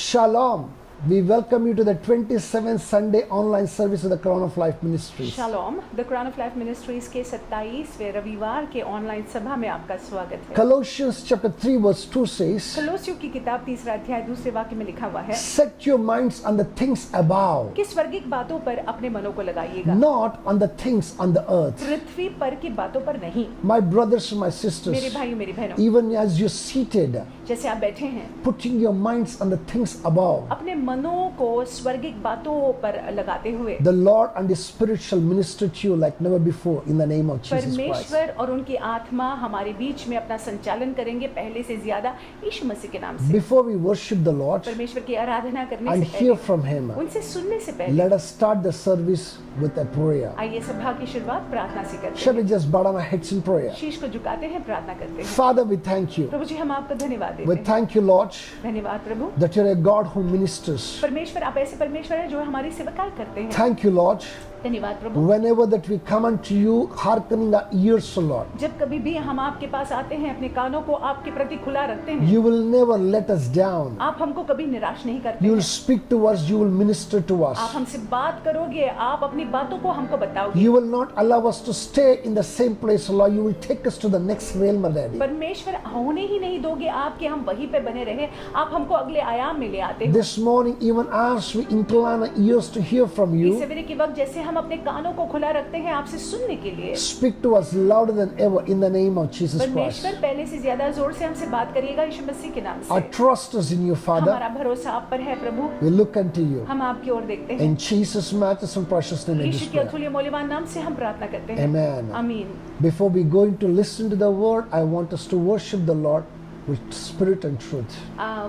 Shalom. We welcome you to the 27th Sunday online service of the Crown of Life Ministries. Shalom, the Crown of Life Ministries के 27वें रविवार के online सभा में आपका स्वागत है। Colossians chapter 3 verse 2 says, कलोसियों की किताब 3 अध्याय 2 वाक्य में लिखा हुआ है, set your minds on the things above, कि स्वर्गिक बातों पर अपने मनों को लगाइएगा, not on the things on the earth. पृथ्वी पर की बातों पर नहीं। My brothers and my मेरे sisters, भाइयों मेरी बहनों, even as you're seated, जैसे आप बैठे हैं, putting your minds on the things above, अपने मनों को स्वर्गिक बातों पर लगाते हुए the Lord and His Spirit shall minister to you like never before in the name of Jesus Christ. परमेश्वर और उनकी आत्मा हमारे बीच में अपना संचालन करेंगे पहले से ज्यादा यीशु मसीह के नाम से। Before we worship the Lord परमेश्वर की आराधना करने and से hear पहले, from Him, उनसे सुनने से पहले, let us start the service with a prayer. आइए सभा की शुरुआत प्रार्थना से करते Shall हैं। we just bow down our heads in prayer? शीश को झुकाते हैं, प्रार्थना करते हैं। Father, we thank you. प्रभु जी, हम आपका धन्यवाद We देते हैं। thank you, Lord, धन्यवाद प्रभु। that you're a God who ministers. परमेश्वर, आप ऐसे परमेश्वर हैं जो हमारी सेवकाई करते हैं। Thank you, Lord. धन्यवाद प्रभु। Whenever that we come unto you, hearkening our ears, O Lord, जब कभी भी हम आपके पास आते हैं, अपने कानों को आपके प्रति खुला रखते हैं, you will never let us down. आप हमको कभी निराश नहीं करते You हैं। will speak to us, you will minister to आप us. हमसे बात करोगे, आप अपनी बातों को हमको बताओगे। You will not allow us to stay in the same place, O Lord. You will take us to the next realm, my Daddy. परमेश्वर, होने ही नहीं दोगे आपके हम वहीं पे बने रहे, आप हमको अगले आयाम में ले आते हो। This morning, even as we incline our ears to hear from इस you, सवेरे के वक्त जैसे हम अपने कानों को खुला रखते हैं आपसे सुनने के लिए, speak to us louder than ever in the name of Jesus Christ. परमेश्वर पहले से ज्यादा जोर से हमसे बात करिएगा यीशु मसीह के नाम Our से। trust is in you, Father. हमारा भरोसा आप पर है प्रभु, We look unto you. हम आपकी ओर देखते हैं। In Jesus' matchless and precious name, I Yeshu just के pray. अतुल्य मूल्यवान नाम से हम प्रार्थना करते हैं। Amen. आमीन। Before we go into listen to the word, I want us to worship the Lord with spirit and truth.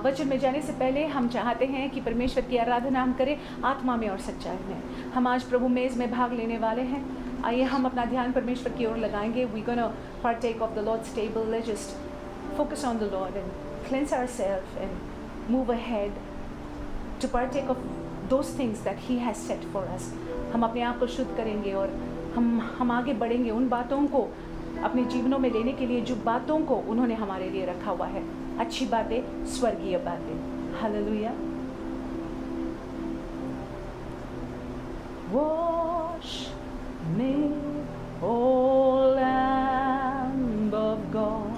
वचन में जाने से पहले हम चाहते हैं कि परमेश्वर की आराधना हम करें आत्मा में और सच्चाई में। हम आज प्रभु मेज में भाग लेने वाले हैं। आइए हम अपना ध्यान परमेश्वर की ओर लगाएंगे। We gonna partake of the Lord's table. Let's just focus on the Lord and cleanse ourselves and move ahead to partake of those things that He has set for us. हम अपने आप को शुद्ध करेंगे और हम आगे बढ़ेंगे उन बातों को अपने जीवनों में लेने के लिए जो बातों को उन्होंने हमारे लिए रखा हुआ है। अच्छी बातें, स्वर्गीय बातें। Hallelujah. Wash me, O Lamb of God,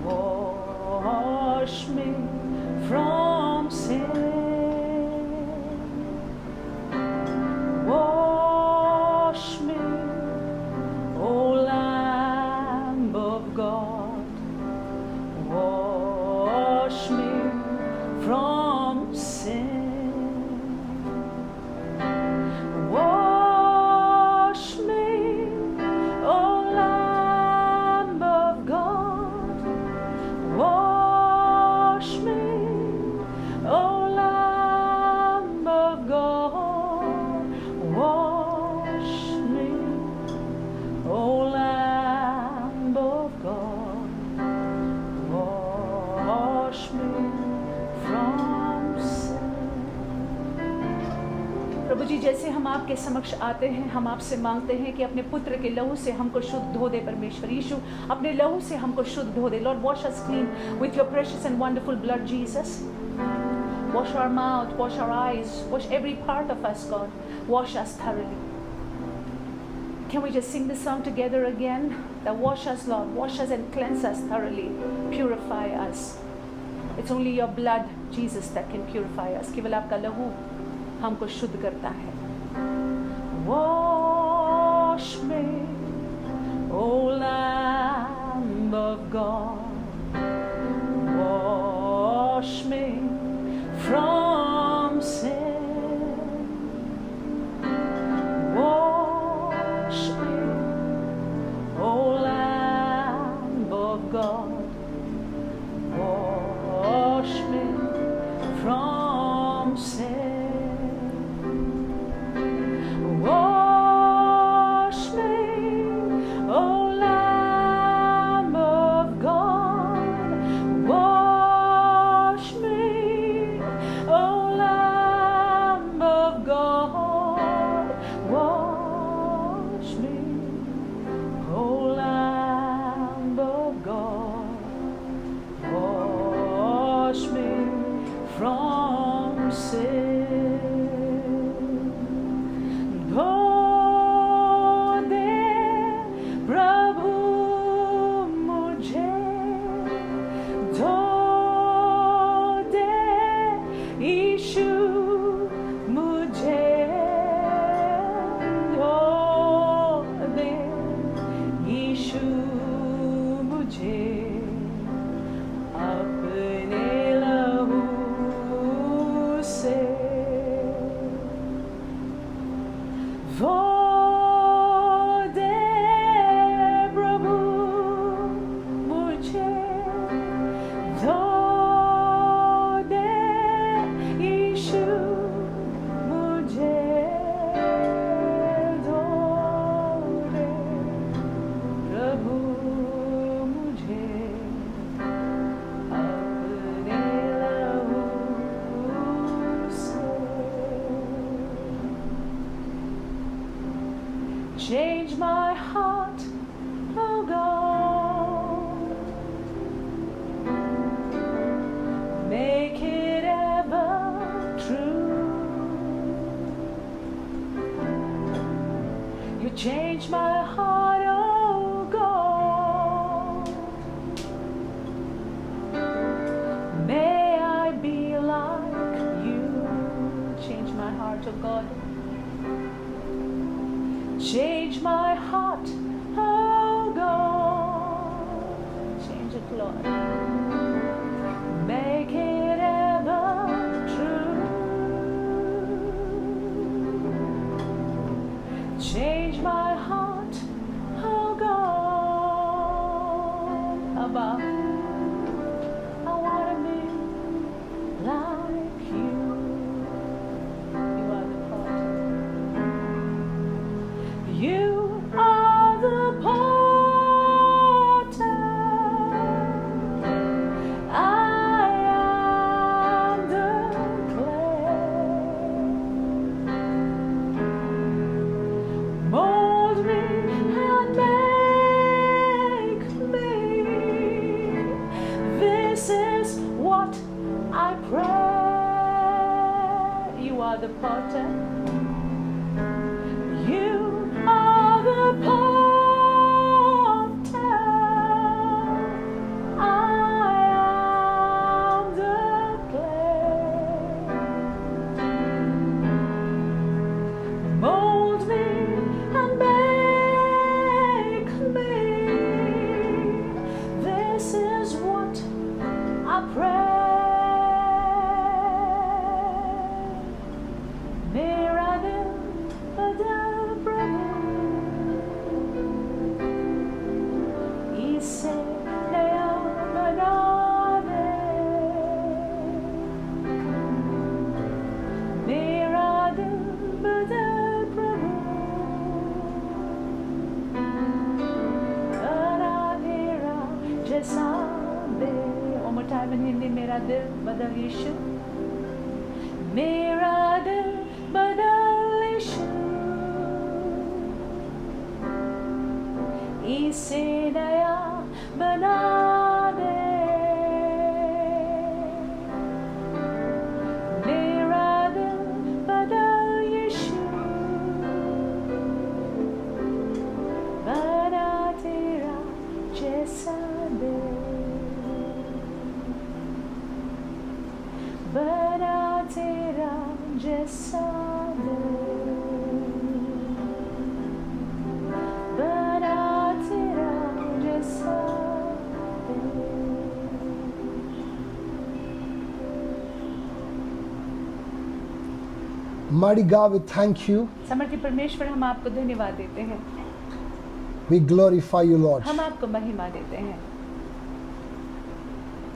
wash me from sin. Wash me, O Lamb of God, wash me from sin. Wash me, O Lamb of God, wash me, O Lamb of God, wash me, O Lamb of God, wash me from sin. प्रभु जी, जैसे हम आपके समक्ष आते हैं, हम आपसे मांगते हैं कि अपने पुत्र के लहू से हमको शुद्ध धो दे। परमेश्वर यीशु, अपने लहू से हमको शुद्ध धो दे। Lord, wash us clean with your precious and wonderful blood Jesus. Wash our mouth, wash our eyes, wash every part of us God, wash us thoroughly. Can we just sing this song together again? That wash us, Lord, wash us and cleanse us thoroughly, purify us. It's only your blood, Jesus, that can purify us. केवल आपका लहू हमको शुद्ध करता है। Wash me, O Lamb of God, wash me from sin. Wash me, O Lamb of God, wash me from sin. Wash me, O Lamb of God. from sin. धो दे प्रभु मुझे, धो दे यीशु मुझे, धो दे यीशु मुझे अपने लहू से। धो दे प्रभु मुझे, धो दे यीशु मुझे, धो दे प्रभु मुझे अपने लहू से। Change my heart, oh God, make it ever true. You change my heart, oh God, may I be like you. Change my heart, oh God. Change my heart, oh God. Change it, Lord. Make it ever true. Change my heart, oh God. Abba, I want to be like you. You are the potter. You are the potter, I am the clay. Mold me and make me. This is what I pray. You are the potter. You are the potter, I am the clay. Mold me and make me. This is what I pray. मेरा दिल बदल प्रभु, इसे नया बना दे। मेरा दिल बदल प्रभु, बना तेरा जैसा दे। One more time in Hindi. मेरा दिल बदल यीशु, मेरा दिल बदल यीशु, इसे नया बना दे। मेरा दिल बदल यीशु, बना तेरा जैसा दे, बना तेरा जैसा दे, बना तेरा जैसा दे। Mighty God, we thank you. समर्थी परमेश्वर, हम आपको धन्यवाद देते हैं, We glorify you, Lord. हम आपको महिमा देते हैं।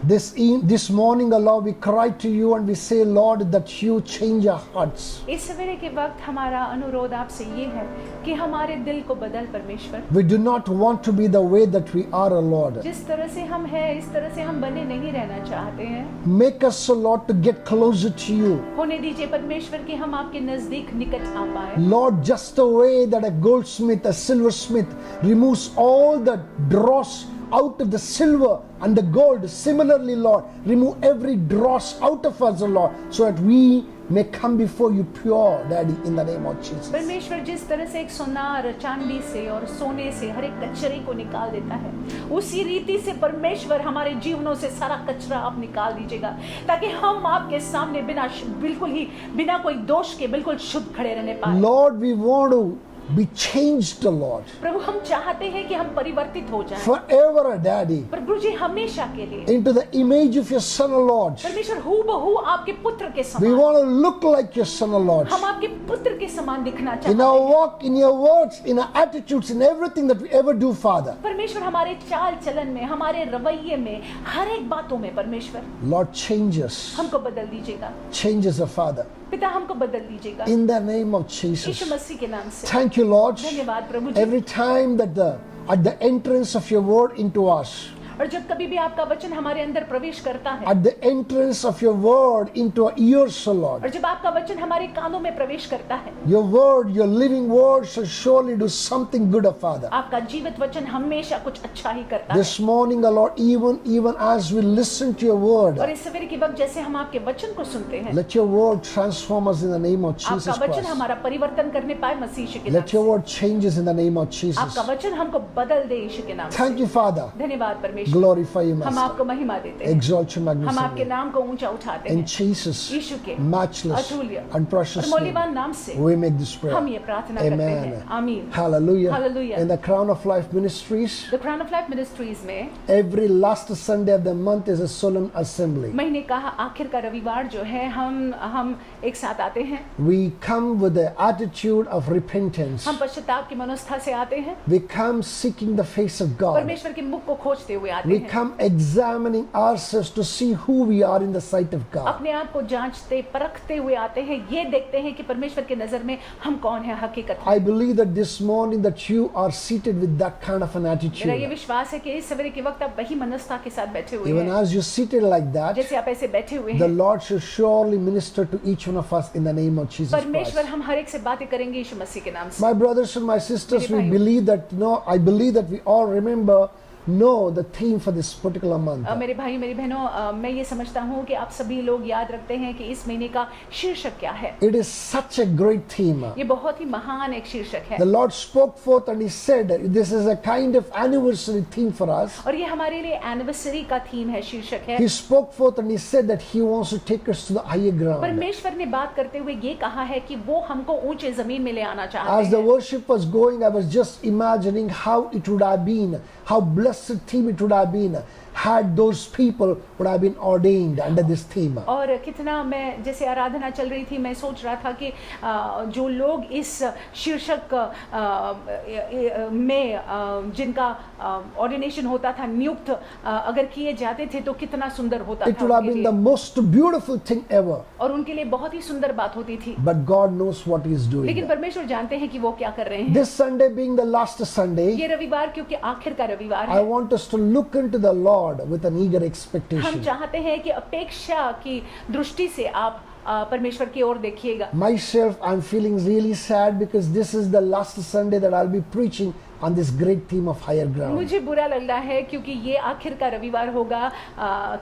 This morning, Allah, we cry to you and we say, Lord, that you change our hearts. इस सवेरे के वक्त हमारा अनुरोध आपसे ये है कि हमारे दिल को बदल परमेश्वर। We do not want to be the way that we are, O Lord. जिस तरह से हम हैं, इस तरह से हम बने नहीं रहना चाहते हैं। Make us, O Lord, to get closer to you. होने दीजिए परमेश्वर कि हम आपके नजदीक निकट आ पाए। Lord, just the way that a goldsmith, a silversmith removes all the dross out of the silver and the gold. Similarly, Lord, remove every dross out of us, O Lord, so that we may come before you pure, Daddy, in the name of Jesus. परमेश्वर जिस तरह से एक सोनार चांदी से और सोने से हर एक कचरे को निकाल देता है, उसी रीति से परमेश्वर हमारे जीवनों से सारा कचरा आप निकाल दीजिएगा, ताकि हम आपके सामने बिल्कुल ही बिना कोई दोष के बिल्कुल शुद्ध खड़े रहने पाए। Lord, we want to be changed, Lord, प्रभु हम चाहते हैं कि हम परिवर्तित हो जाएं, forever, Daddy, प्रभु जी हमेशा के लिए into the image of your Son, O Lord. परमेश्वर हूबहू आपके पुत्र के We समान, want to look like your Son, O Lord. हम आपके पुत्र के समान दिखना In चाहते our हैं। walk, in your words, in our attitudes, in everything that we ever do, Father. परमेश्वर हमारे चाल चलन में, हमारे रवैये में, हर एक बातों में परमेश्वर Lord, change us. हमको बदल दीजिएगा। Change us, our Father. पिता हमको बदल दीजिएगा In the name of Yeshu Jesus. मसीह के नाम से। Thank you, Lord. धन्यवाद प्रभु जी। Every time that at the entrance of your word into us, और जब कभी भी आपका वचन हमारे अंदर प्रवेश करता है, at the entrance of your word into our ears, O Lord, और जब आपका वचन हमारे कानों में प्रवेश करता है, your word, your living word shall surely do something good, O Father. आपका जीवित वचन हमेशा कुछ अच्छा ही करता है। This morning, O Lord, even as we listen to your word, और इस सवेरे के वक्त जैसे हम आपके वचन को सुनते हैं, let your word transform us in the name of Jesus आपका वचन Christ. हमारा परिवर्तन करने पाए मसीह यीशु के नाम Let your से। word change us in the name of Jesus. आपका वचन हमको बदल दे यीशु के नाम Thank से। you, Father. धन्यवाद परमेश्वर। Glorify you, हम Master. आपको महिमा देते हैं, Exalt your हम आपके magnificent name. नाम को ऊंचा उठाते In हैं। Jesus' यीशु के matchless अतुल्य and और precious name, मौल्यवान नाम से we make this prayer. हम ये प्रार्थना करते Amen. हैं। आमीन। Hallelujah. Hallelujah. In the Crown of Life Ministries, the crown of life ministries में every last Sunday of the month is a solemn assembly. महीने का आखिर का रविवार जो है हम एक साथ आते हैं। We come with the attitude of repentance. हम पश्चाताप की मनोस्था से आते हैं, We come seeking the face of God. परमेश्वर के मुख को खोजते हुए आते We हैं, come examining ourselves to see who we are in the sight of God. अपने आप को जांचते परखते हुए आते हैं, ये देखते हैं कि परमेश्वर के नजर में हम कौन है हकीकत में। I believe that this morning that you are seated with that kind of an मेरा ये attitude. विश्वास है कि इस सवेरे के वक्त आप वही मनोस्था के साथ बैठे हुए Even हैं, as you're seated like that, जैसे आप ऐसे बैठे हुए the हैं। Lord shall surely minister to each one of us in the name of Jesus परमेश्वर Christ. हम हर एक से बातें करेंगे यीशु मसीह के नाम से। My brothers and my sisters, we मेरे भाइयों। believe that, I believe that we all know the theme for this particular month. मेरे भाई मेरी बहनों, मैं ये समझता हूँ कि आप सभी लोग याद रखते हैं कि इस महीने का शीर्षक क्या है। It is such a great theme. ये बहुत ही महान एक शीर्षक है The Lord spoke forth and He said, this is a kind of anniversary theme for us. और ये हमारे लिए एनिवर्सरी का थीम है, शीर्षक है। He spoke forth and He said that He wants to take us to the higher ground. परमेश्वर ने बात करते हुए ये कहा है कि वो हमको ऊंचे जमीन में ले आना चाहते As the हैं। worship was going, I was just imagining how it would have been, how blessed theme it would have been had those people would have been ordained under this theme. और कितना मैं जैसे आराधना चल रही थी, मैं सोच रहा था कि जो लोग इस शीर्षक में जिनका ऑर्डिनेशन होता था, नियुक्त अगर किए जाते थे तो कितना सुंदर होता It था would have उनके been लिए। the most beautiful thing ever. और उनके लिए बहुत ही सुंदर बात होती थी, But God knows what He is doing. लेकिन परमेश्वर जानते हैं कि वो क्या कर रहे हैं। This Sunday being the last Sunday, ये रविवार क्योंकि आखिर का रविवार I है, want us to look into the Lord with an eager हम expectation. चाहते हैं कि अपेक्षा की दृष्टि से आप परमेश्वर की ओर देखिएगा। Myself, I'm feeling really sad because this is the last Sunday that I'll be preaching on this great theme of higher ground. मुझे बुरा लग रहा है क्योंकि ये आखिर का रविवार होगा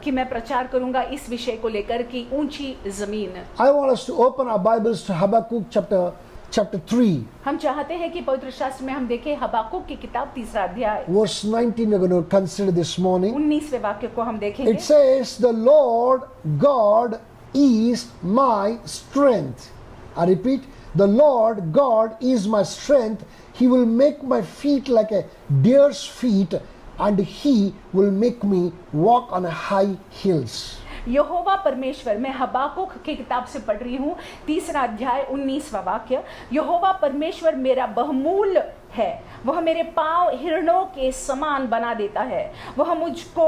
कि मैं प्रचार करूंगा इस विषय को लेकर कि ऊंची जमीन। I want us to open our Bibles to Habakkuk chapter 3, हम चाहते हैं कि पवित्र शास्त्र में हम देखें हबाकुक की किताब 3रा अध्याय verse 19. We're going to consider this morning. 19वें वाक्य को हम देखेंगे। It says, "The Lord God is my strength." I repeat, "The Lord God is my strength. He will make my feet like a deer's feet, and He will make me walk on high hills." यहोवा परमेश्वर, मैं हबाकुक की किताब से पढ़ रही हूँ, 3रा अध्याय 19वां वाक्य। यहोवा परमेश्वर मेरा बहुमूल्य है, वह मेरे पांव हिरणों के समान बना देता है, वह मुझको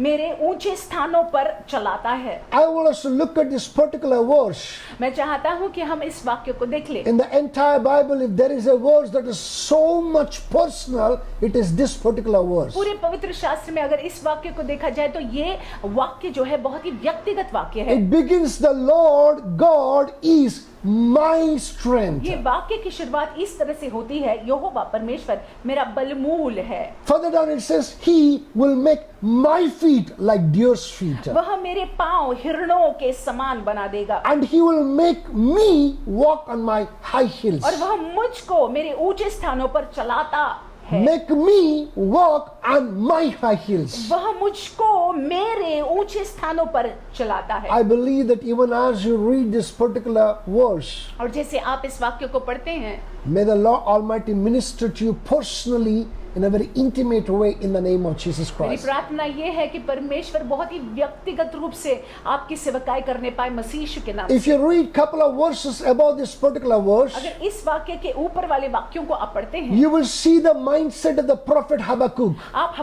मेरे ऊंचे स्थानों पर चलाता है। I want us to look at this particular verse. मैं चाहता हूँ कि हम इस वाक्य को देख लें। In the entire Bible, if there is a verse that is so much personal, it is this particular verse. पूरे पवित्र शास्त्र में अगर इस वाक्य को देखा जाए तो ये वाक्य जो है बहुत ही व्यक्तिगत वाक्य है। It begins, "The Lord God is my strength. ये वाक्य की शुरुआत इस तरह से होती है, यहोवा परमेश्वर मेरा बलमूल है। Further down it says, He will make my feet like deer's feet. वह मेरे पांव हिरणों के समान बना देगा And He will make me walk on my high heels. और वह मुझको मेरे ऊंचे स्थानों पर चलाता है। Make me walk on my high heels. वह मुझको मेरे ऊंचे स्थानों पर चलाता है। I believe that even as you read this particular verse, और जैसे आप इस वाक्य को पढ़ते हैं, may the Lord Almighty minister to you personally in a very intimate way in the name of Jesus मेरी Christ. प्रार्थना ये है कि परमेश्वर बहुत ही व्यक्तिगत रूप से आपकी सेवकाई करने पाए मसीह यीशु के नाम If से। you read couple of verses above this particular verse, अगर इस वाक्य के ऊपर वाले वाक्यों को आप पढ़ते हैं, you will see the mindset of the prophet Habakkuk. आप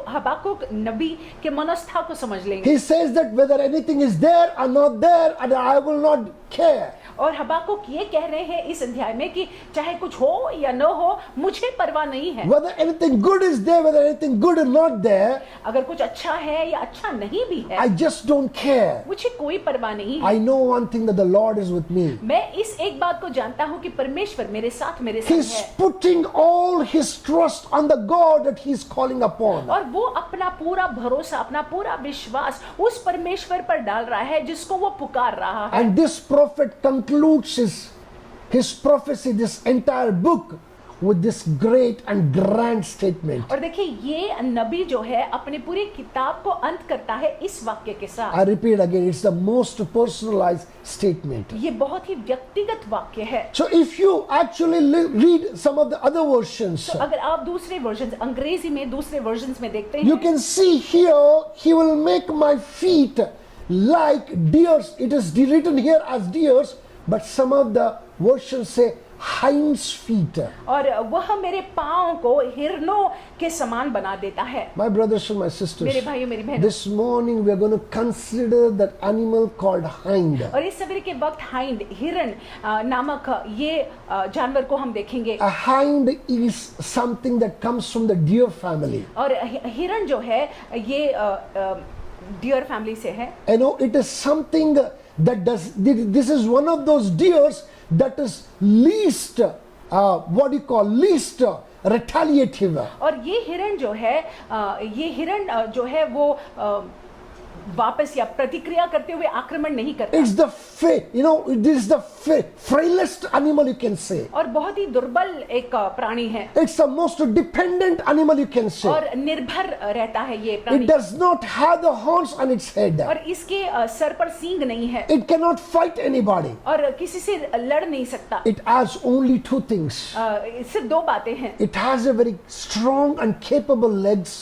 हबाकुक नबी के मनोस्था को समझ लेंगे। He says that whether anything is there or not there, and I will not care. और हबाकुक ये कह रहे हैं इस अध्याय में कि चाहे कुछ हो या न हो, मुझे परवाह नहीं है। Whether anything good is there, whether anything good is not there, अगर कुछ अच्छा है या अच्छा नहीं भी है, I just don't care. मुझे कोई परवाह नहीं है। I know one thing, that the Lord is with me. मैं इस एक बात को जानता हूँ कि परमेश्वर मेरे साथ मेरे संग He's है putting all his trust on the God that he's calling upon. और वो अपना पूरा भरोसा, अपना पूरा विश्वास उस परमेश्वर पर डाल रहा है जिसको वो पुकार रहा है। And this prophet concludes his prophecy, this entire book, with this great and grand statement. और देखिए ये नबी जो है अपनी पूरी किताब को अंत करता है इस वाक्य के साथ। I repeat again, it's the most personalized statement. ये बहुत ही व्यक्तिगत वाक्य है। So if you actually read some of the other versions, तो अगर आप दूसरे वर्जन अंग्रेजी में दूसरे वर्जन में देखते you हैं, can see here, He will make my feet like deers. It is written here as deers, but some of the versions say hinds feet. और वह मेरे पाँव को हिरणों के समान बना देता है। My brothers and my sisters, मेरे भाइयों मेरी बहनों, this morning we are going to consider that animal called hind. और इस सवेरे के वक्त हाइंड हिरण नामक ये जानवर को हम देखेंगे। A hind is something that comes from the deer family. और हिरण जो है ये डियर फैमिली से है। You know, it is something that does, this is one of those deers that is least, what do you call, least retaliative. और ये हिरण जो है ये हिरण जो है वो वापस या प्रतिक्रिया करते हुए आक्रमण नहीं करता। It's the this is the frailest animal you can say. और बहुत ही दुर्बल एक प्राणी है। It's the most dependent animal you can say. और निर्भर रहता है ये It प्राणी। does not have the horns on its head. और इसके सर पर सींग नहीं है। It cannot fight anybody. और किसी से लड़ नहीं सकता। It has only two things. सिर्फ दो बातें हैं। It has a very strong and capable legs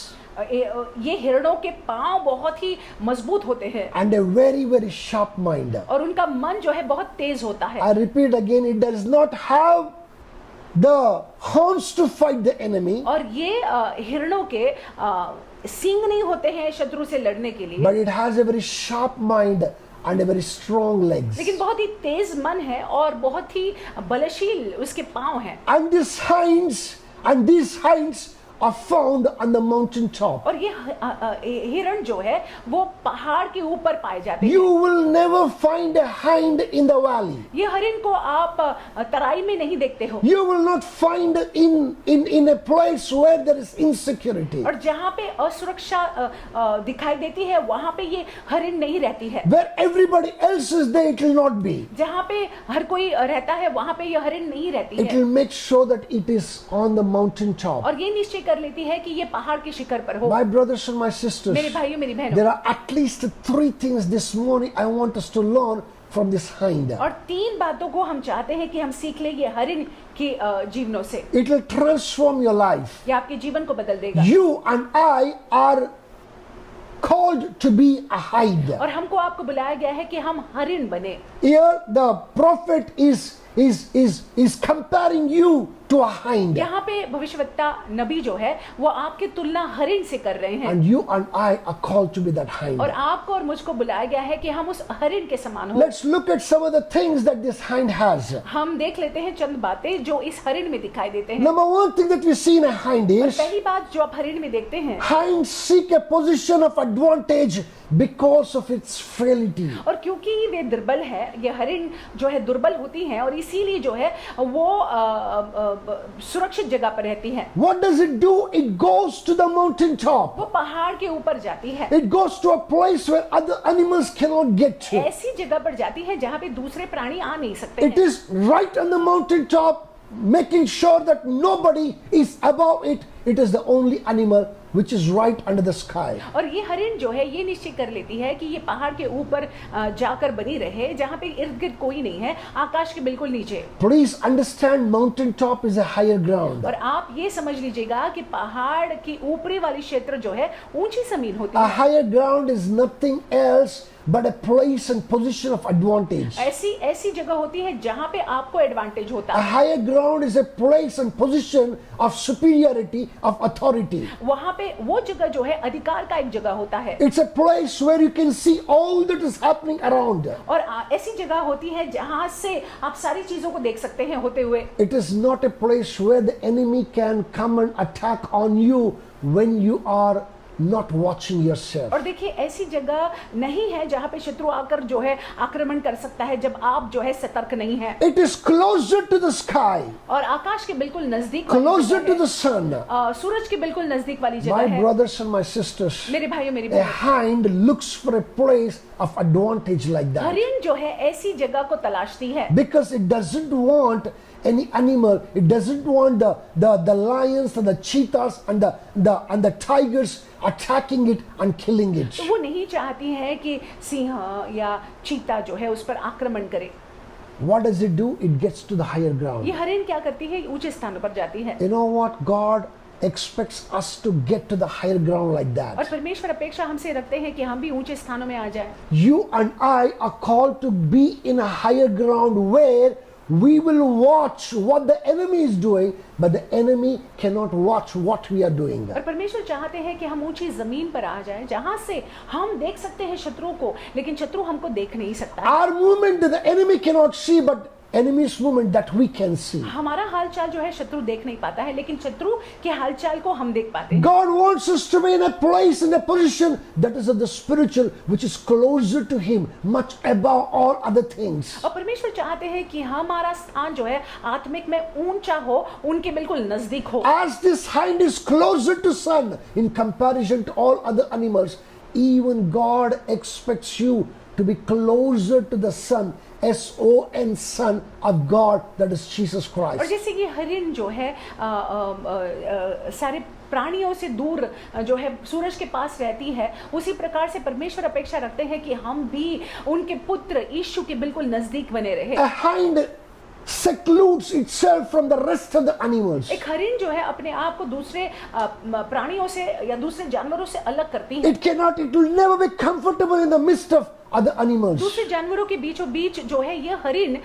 ये हिरणों के पांव बहुत ही मजबूत होते हैं and a very, very sharp mind. और उनका मन जो है बहुत तेज होता है। I repeat again, it does not have the horns to fight the enemy, और ये हिरणों के सींग नहीं होते हैं शत्रु से लड़ने के लिए, but it has a very sharp mind and a very strong legs. लेकिन बहुत ही तेज मन है और बहुत ही बलशील उसके पांव हैं। And these hinds are found on the mountain top. और ये हिरण जो है वो पहाड़ के ऊपर पाए जाते हैं। You will never find a hind in the valley. ये हरिण को आप तराई में नहीं देखते हो। You will not find in a place where there is insecurity, और जहाँ पे असुरक्षा दिखाई देती है वहाँ पे ये हरिण नहीं रहती है। where everybody else is there, it will not be. जहाँ पे हर कोई रहता है वहाँ पे ये हरिण नहीं रहती It है। will make sure that it is on the mountain top. और ये निश्चय कर लेती है कि ये पहाड़ के शिखर पर हो। My brothers and my sisters, मेरे भाइयों मेरी बहनों, there are at least 3 things this morning I want us to learn from this hind. और 3 बातों को हम चाहते हैं कि हम सीख ले ये हरिण के जीवनों से। It will transform your life. ये आपके जीवन को बदल देगा। You and I are called to be a hind. और हमको आपको बुलाया गया है कि हम हरिण बने। Here the prophet is comparing you to a hind. यहाँ पे भविष्यवक्ता नबी जो है वो आपकी तुलना हरिण से कर रहे हैं, And you and I are called to be that hind. और आपको और मुझको बुलाया गया है कि हम उस हरिण के समान हो। Let's look at some of the things that this hind has. हम देख लेते हैं चंद बातें जो इस हरिण में दिखाई देते हैं। Number one thing that we see in a hind is पहली बात जो आप हरिण में देखते हैं, hinds seek a position of advantage because of its frailty. और क्योंकि वे दुर्बल है, ये हरिण जो है दुर्बल होती हैं और इसीलिए जो है वो सुरक्षित जगह पर रहती है। What does it do? It goes to the mountain top. वो पहाड़ के ऊपर जाती है, It goes to a place where other animals cannot get to. ऐसी जगह पर जाती है जहाँ पे दूसरे प्राणी आ नहीं सकते It हैं। is right on the mountain top, making sure that nobody is above it. It is the only animal which is right under the sky. और ये हरिण जो है ये निश्चय कर लेती है कि ये पहाड़ के ऊपर जाकर बनी रहे, जहाँ पे इर्द गिर्द कोई नहीं है, आकाश के बिल्कुल नीचे। Please understand, mountain top is a higher ground. और आप ये समझ लीजिएगा कि पहाड़ की ऊपरी वाली क्षेत्र जो है ऊंची जमीन होती A है। higher ground is nothing else but a place and position of advantage. ऐसी जगह होती है जहाँ पे आपको एडवांटेज होता A है। higher ground is a place and position of superiority, of authority. वहाँ पे वो जगह जो है अधिकार का एक जगह होता है, It's a place where you can see all that is happening around. और ऐसी जगह होती है जहाँ से आप सारी चीजों को देख सकते हैं होते हुए। It is not a place where the enemy can come and attack on you when you are not watching yourself. और देखिए ऐसी जगह नहीं है जहाँ पे शत्रु आकर जो है आक्रमण कर सकता है जब आप जो है सतर्क नहीं है। It is closer to the sky, और आकाश के बिल्कुल नजदीक वाली closer जगह to है। the sun. सूरज के बिल्कुल नजदीक वाली जगह My है। brothers and my sisters, मेरे भाइयों मेरी a बहनों, hind looks for a place of advantage like that हरिण जो है ऐसी जगह को तलाशती है, because it doesn't want any animal. It doesn't want the lions and the cheetahs and the tigers attacking it and killing it. तो वो नहीं चाहती है कि सिंह या चीता जो है उस पर आक्रमण करे। What does it do? It gets to the higher ground. ये हरिण क्या करती है? ऊंचे स्थानों पर जाती है। You know what? God expects us to get to the higher ground like और that. परमेश्वर अपेक्षा हमसे रखते हैं कि हम भी ऊंचे स्थानों में आ जाएं। You and I are called to be in a higher ground where we will watch what the enemy is doing, but the enemy cannot watch what we are doing. और परमेश्वर चाहते हैं कि हम ऊंची जमीन पर आ जाएं जहां से हम देख सकते हैं शत्रु को, लेकिन शत्रु हमको देख नहीं सकता। Our movement that the enemy cannot see, but enemy's movement that we can see. हमारा हालचाल जो है शत्रु देख नहीं पाता है, लेकिन शत्रु के हालचाल को हम देख पाते हैं। God wants us to be in a place, in a position that is of the spiritual, which is closer to Him, much above all other things. और परमेश्वर चाहते हैं कि हमारा स्थान जो है आत्मिक में ऊंचा हो, उनके बिल्कुल नजदीक हो। As this hind is closer to sun in comparison to all other animals, even God expects you to be closer to the sun, S-O-N, Son of God, that is Jesus और Christ. जैसे कि हरिण जो है सारे प्राणियों से दूर जो है सूरज के पास रहती है, उसी प्रकार से परमेश्वर अपेक्षा रखते हैं कि हम भी उनके पुत्र यीशु के बिल्कुल नजदीक बने रहे। A hind secludes itself from the rest of the animals. एक हरिण जो है अपने आप को दूसरे प्राणियों से या दूसरे जानवरों से अलग करती है। It will never be comfortable in the midst of other animals. दूसरे जानवरों के बीचों बीच जो है ये हरिण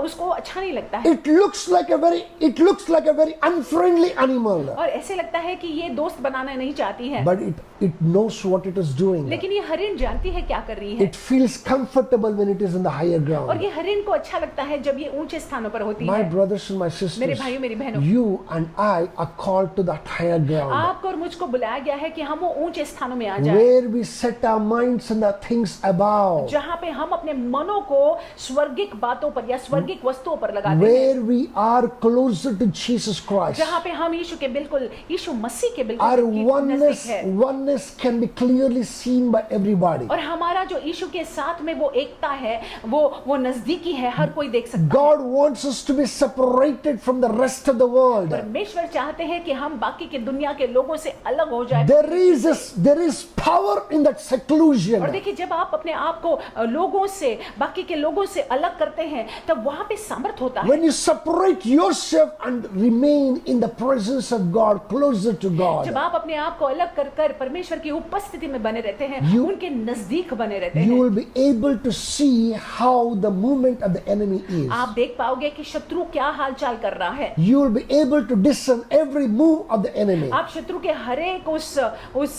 उसको अच्छा नहीं लगता है। It looks like a very unfriendly animal. और ऐसे लगता है कि ये दोस्त बनाना नहीं चाहती है। But it knows what it is doing. लेकिन ये हरिण जानती है क्या कर रही है। It feels comfortable when it is in the higher और ground. ये हरिण को अच्छा लगता है जब ये ऊंचे स्थानों पर होती My है। brothers and my मेरे sisters, भाइयों मेरी बहनों, you and I are called to that higher ground आपको और मुझको बुलाया गया है कि हम वो ऊंचे स्थानों में आ जाएं, where we set our minds on the things above, जहाँ पे हम अपने मनों को स्वर्गिक बातों पर या स्वर्गिक वस्तुओं पर लगाते हैं, where we are closer to Jesus Christ. जहाँ पे हम यीशु मसीह के बिल्कुल Our नजदीक है। oneness can be clearly seen by everybody. और हमारा जो यीशु के साथ में वो एकता है, वो नजदीकी है, हर कोई देख सकता है। God wants us to be separated from the rest of the world. परमेश्वर चाहते हैं कि हम बाकी के दुनिया के लोगों से अलग हो जाएं। There is power in that और seclusion. देखिए जब आप अपने आप को लोगों से, बाकी के लोगों से अलग करते हैं, तब वहां पे सामर्थ होता है। When you separate yourself and remain in the presence of God, closer to जब God, आप अपने आप को अलग कर कर परमेश्वर की उपस्थिति में बने रहते हैं, उनके नजदीक बने रहते you हैं, will be able to see how the movement of the enemy is. आप देख पाओगे कि शत्रु क्या हालचाल कर रहा है। You will be able to discern every move of the enemy. आप शत्रु के हर एक उस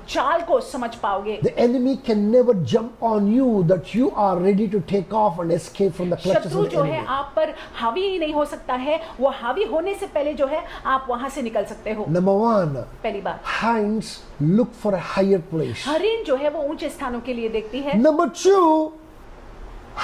चाल को समझ पाओगे। The enemy can never jump on you that you are ready to take off and escape from the clutches शत्रु of the जो है enemy. आप पर हावी ही नहीं हो सकता है, वो हावी होने से पहले जो है आप वहां से निकल सकते हो। Number one, पहली बात, hinds look for a higher place. हरिण जो है वो ऊंचे स्थानों के लिए देखती है। Number two,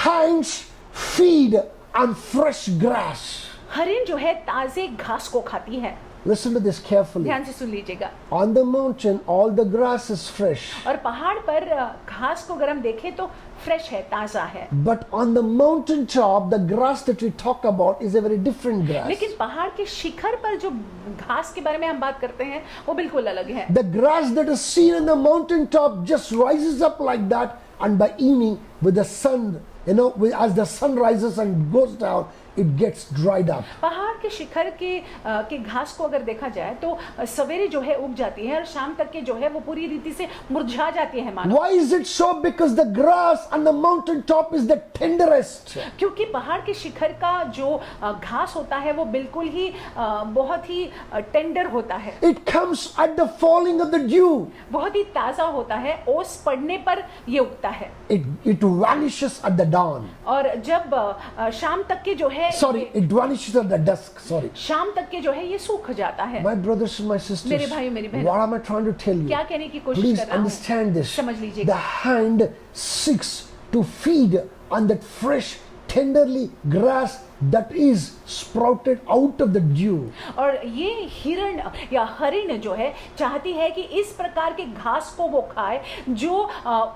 hinds feed on fresh grass. हरिण जो है ताजे घास को खाती है। Listen to this carefully. ध्यान से सुन लीजिएगा। On the mountain, all the grass is fresh. और पहाड़ पर घास को अगर हम देखें तो फ्रेश है, ताजा है। But on the mountain top, the grass that we talk about is a very different grass. लेकिन पहाड़ के शिखर पर जो घास के बारे में हम बात करते हैं वो बिल्कुल अलग है। The grass that is seen on the mountain top just rises up like that, and by evening, with the sun, as the sun rises and goes down, it gets dried up. पहाड़ के शिखर के घास को अगर देखा जाए तो सवेरे जो है उग जाती है और शाम तक के जो है वो पूरी रीति से मुरझा जाती है मानो। Why is it so? Because the grass on the mountain top is the tenderest. क्योंकि पहाड़ के शिखर का जो घास होता है वो बिल्कुल ही बहुत ही टेंडर होता है। It comes at the falling of the dew. बहुत ही ताजा होता है, ओस पड़ने पर ये उगता है। It vanishes at the dawn. और जब शाम तक के जो है Sorry, it vanishes at the dusk. Sorry. शाम तक के जो है ये सूख जाता है। My brothers and my sisters, मेरे भाई मेरी बहनों, what am I trying to tell you? क्या कहने की कोशिश Please कर रहा हूँ? understand this. समझ लीजिएगा। The hind seeks to feed on that fresh, tenderly grass that is sprouted out of the dew. और ये हिरण या हरिण जो है चाहती है कि इस प्रकार के घास को वो खाए जो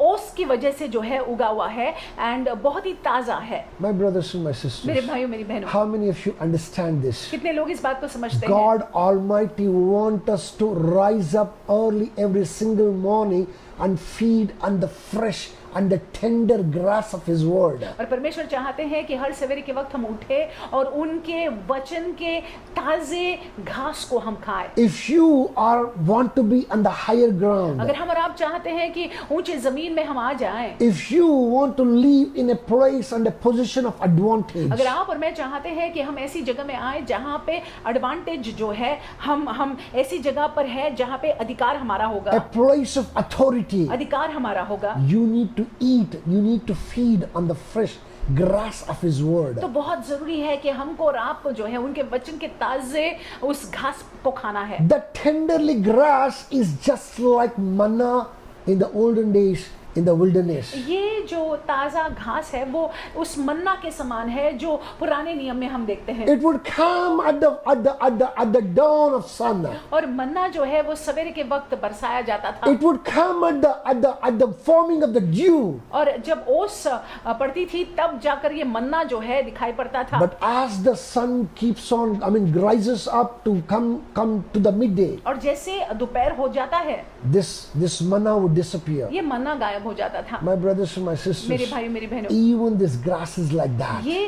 ओस की वजह से जो है उगा हुआ है एंड बहुत ही ताजा है। My brothers and my sisters, मेरे भाइयों मेरी बहनों, how many of you understand this? कितने लोग इस बात को समझते हैं? God Almighty wants us to rise up early every single morning and feed on the fresh and the tender grass of His word. और परमेश्वर चाहते हैं कि हर सवेरे के वक्त हम उठे और उनके वचन के ताजे घास को हम खाएं। If you want to be on the higher ground, अगर हम और आप चाहते हैं कि ऊंची जमीन में हम आ जाएं, if you want to live in a place and a position of advantage, अगर आप और मैं चाहते हैं कि हम ऐसी जगह में आए जहां पे एडवांटेज जो है हम ऐसी जगह पर है जहां पे अधिकार हमारा a होगा, place of authority, अधिकार हमारा होगा, you need to eat, you need to feed on the fresh grass of His word. तो बहुत जरूरी है कि हमको और आपको जो है उनके वचन के ताजे उस घास को खाना है। The tenderly grass is just like manna in the olden days in the wilderness. ये जो ताजा घास है वो उस मन्ना के समान है जो पुराने नियम में हम देखते हैं। It would come at the dawn of sun. और मन्ना जो है वो सवेरे के वक्त बरसाया जाता था। It would come at the forming of the dew. और जब ओस पड़ती थी तब जाकर ये मन्ना जो है दिखाई पड़ता था। But as the sun keeps on, rises up to come to the midday, और जैसे दोपहर हो जाता है this manna would disappear. ये मन्ना गायब हो जाता था। My brothers and my मेरे sisters, भाइयों मेरी बहनों, even this grass is like that. ये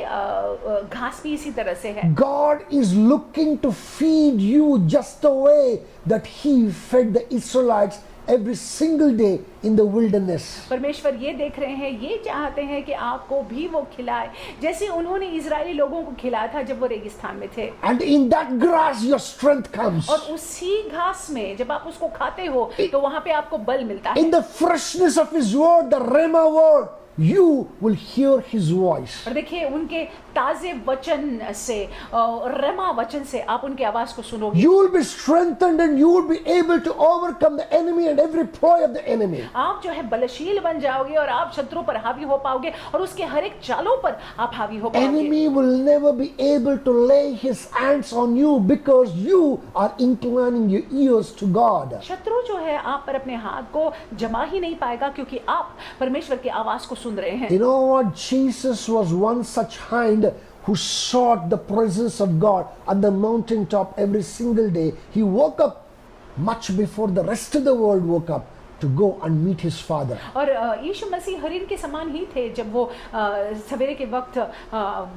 घास भी इसी तरह से है। God is looking to feed you just the way that He fed the Israelites every single day in the wilderness. परमेश्वर ये देख रहे हैं, ये चाहते हैं कि आपको भी वो खिलाए जैसे उन्होंने इजरायली लोगों को खिलाया था जब वो रेगिस्तान में थे। And in that grass your strength comes. और उसी घास में जब आप उसको खाते हो तो वहां पे आपको बल मिलता है। In the freshness of His word, the Rhema word, you will hear His voice. और देखिए उनके ताजे वचन से रमा वचन से आप उनकी आवाज को सुनोगे। You will be strengthened and you will be able to overcome the enemy and every ploy of the enemy. आप जो है बलशील बन जाओगे और आप शत्रु पर हावी हो पाओगे और उसके हर एक चालों पर आप हावी हो पाओगे। Enemy will never be able to lay his hands on you because you are inclining your ears to God. शत्रु जो है आप पर अपने हाथ को जमा ही नहीं पाएगा क्योंकि आप परमेश्वर की आवाज को सुन रहे हैं। You know what? Jesus was one such hind who sought the presence of God at the mountaintop every single day. He woke up much before the rest of the world woke up to go and meet his father. और यीशु मसीह हरिण के समान ही थे जब वो सवेरे के वक्त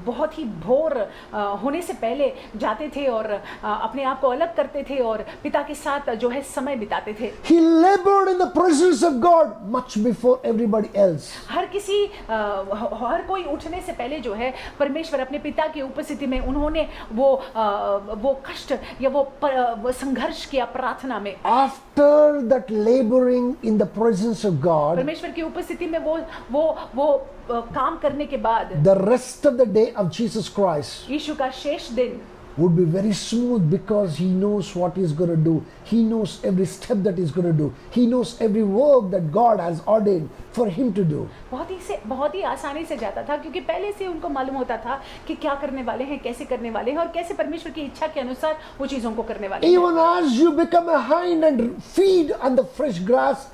बहुत ही भोर होने से पहले जाते थे और अपने आप को अलग करते थे और पिता के साथ जो है समय बिताते थे। He labored in the presence of God much before everybody else. हर कोई उठने से पहले जो है परमेश्वर अपने पिता की उपस्थिति में उन्होंने वो कष्ट या वो संघर्ष किया प्रार्थना में। After that laboring in the presence of God, परमेश्वर की उपस्थिति में वो काम करने के बाद the rest of the day of Jesus Christ यीशु का शेष दिन would be very smooth because he knows what he's going to do. He knows every step that he's going to do. He knows every work that God has ordained for him to do. बहुत ही आसानी से जाता था क्योंकि पहले से उनको मालूम होता था कि क्या करने वाले हैं, कैसे करने वाले हैं और कैसे परमेश्वर की इच्छा के अनुसार वो चीजों को करने वाले हैं। Even as you become a hind and feed on the fresh grass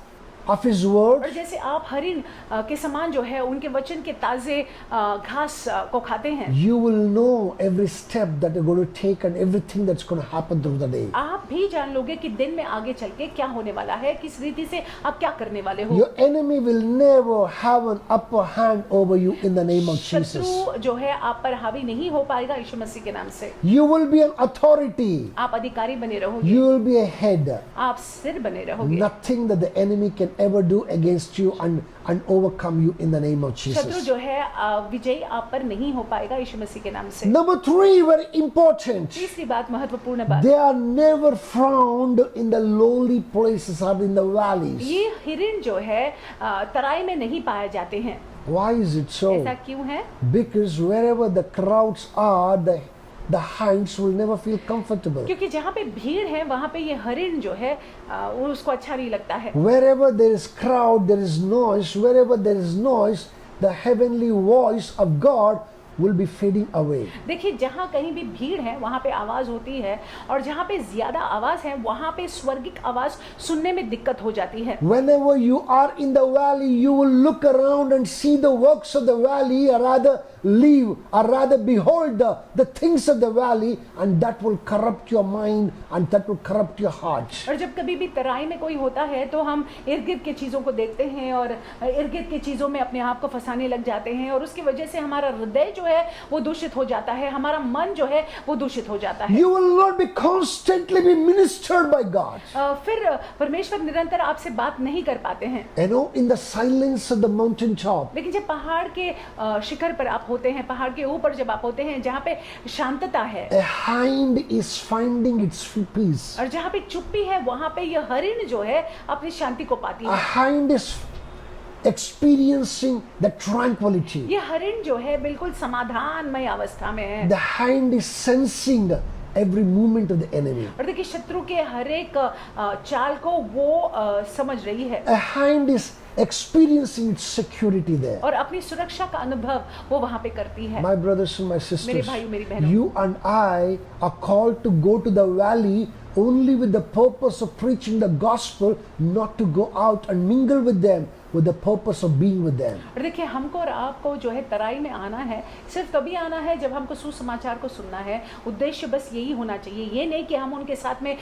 of his word, और जैसे आप हरिण के समान जो है उनके वचन के ताजे घास को खाते हैं, you will know every step that you're going to take and everything that's going to happen through the day. आप भी जान लोगे कि दिन में आगे चल के क्या होने वाला है, किस रीति से आप क्या करने वाले हो। Your enemy will never have an upper hand over you in the name of Jesus. शत्रु जो है आप पर हावी नहीं हो पाएगा यीशु मसीह के नाम से। You will be an authority. आप अधिकारी बने रहोगे, You will be a head. आप सिर बने रहोगे। Nothing that the enemy can ever do against you and overcome you in the name of शत्रु Jesus. जो है विजयी आप पर नहीं हो पाएगा यीशु मसीह के नाम से। Number 3, very important. तीसरी बात, महत्वपूर्ण बात, They are never found in the lowly places or in the valleys. ये हिरण जो है तराई में नहीं पाए जाते हैं। Why is it so? ऐसा क्यों है? Because wherever the crowds are, the hinds will never feel comfortable. क्योंकि जहाँ पे भीड़ है वहाँ पे ये हरिण जो है वो उसको अच्छा नहीं लगता है। Wherever there is crowd, there is noise. Wherever there is noise, the heavenly voice of God will be fading away. देखिए जहाँ कहीं भी भीड़ है वहाँ पे आवाज होती है और जहाँ पे ज्यादा आवाज है वहाँ पे स्वर्गिक आवाज सुनने में दिक्कत हो जाती है। Whenever you are in the valley, you will look around and see the works of the valley, or rather leave, or rather behold the things of the valley, and that will corrupt your mind and that will corrupt your heart. और जब कभी भी तराई में कोई होता है तो हम इर्द गिर्द के चीज़ों को देखते हैं और इर्द गिर्द की चीज़ों में अपने आप को फंसाने लग जाते हैं और उसकी वजह से हमारा हृदय जो है वो दूषित हो जाता है, हमारा मन जो है वो दूषित हो जाता है। You will not be constantly be ministered by God. फिर परमेश्वर निरंतर आपसे बात नहीं कर पाते हैं। You know, in the silence of the mountain top, लेकिन जब पहाड़ के शिखर पर आप होते हैं, पहाड़ के ऊपर जब आप होते हैं जहाँ पे शांतता है, a hind is finding its peace. और जहाँ पे चुप्पी है वहाँ पे यह हरिण जो है अपनी शांति को पाती A है। hind is experiencing the tranquility. ये हरिण जो है बिल्कुल समाधानमय अवस्था में है। The hind is sensing every movement of the enemy. और देखिए शत्रु के हर एक चाल को वो समझ रही है A hind is experiencing its security there. और अपनी सुरक्षा का अनुभव वो वहाँ पे करती है। My brothers and my मेरे sisters, भाइयों मेरी बहनों, you and I are called to go to the valley only with the purpose of preaching the gospel, not to go out and mingle with them with the purpose of being with them. और देखिए हमको और आपको जो है तराई में आना है, सिर्फ तभी आना है जब हमको सुसमाचार को सुनना है। उद्देश्य बस यही होना चाहिए, ये नहीं कि हम उनके साथ में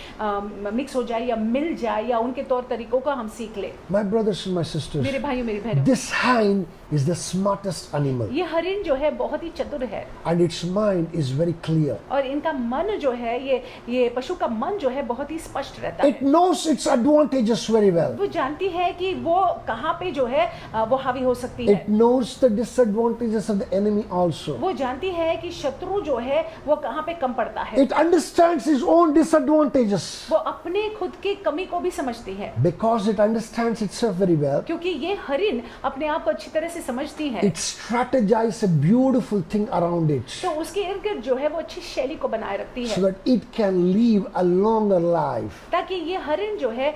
मिक्स हो जाए या मिल जाए या उनके तौर तरीकों का हम सीख ले। My brothers and my sisters, मेरे भाइयों मेरी बहनों, this hind is the smartest animal ये हरिण जो है बहुत ही चतुर है and its mind is very clear. और इनका मन जो है ये पशु का मन जो है बहुत ही स्पष्ट रहता है। It knows its advantages very well. वो जानती है कि वो कहाँ पे जो है वो हावी हो सकती है। It knows the disadvantages of the enemy also. वो जानती है कि शत्रु जो है वो कहाँ पे कम पड़ता है। It understands its own disadvantages वो अपने खुद की कमी को भी समझती है because it understands itself very well. क्योंकि ये हरिण अपने आप को अच्छी तरह से समझती है। It strategizes a beautiful thing around it तो उसके इर्द गिर्द जो है वो अच्छी शैली को बनाए रखती so है that it can live a longer life. ताकि ये हरिण जो है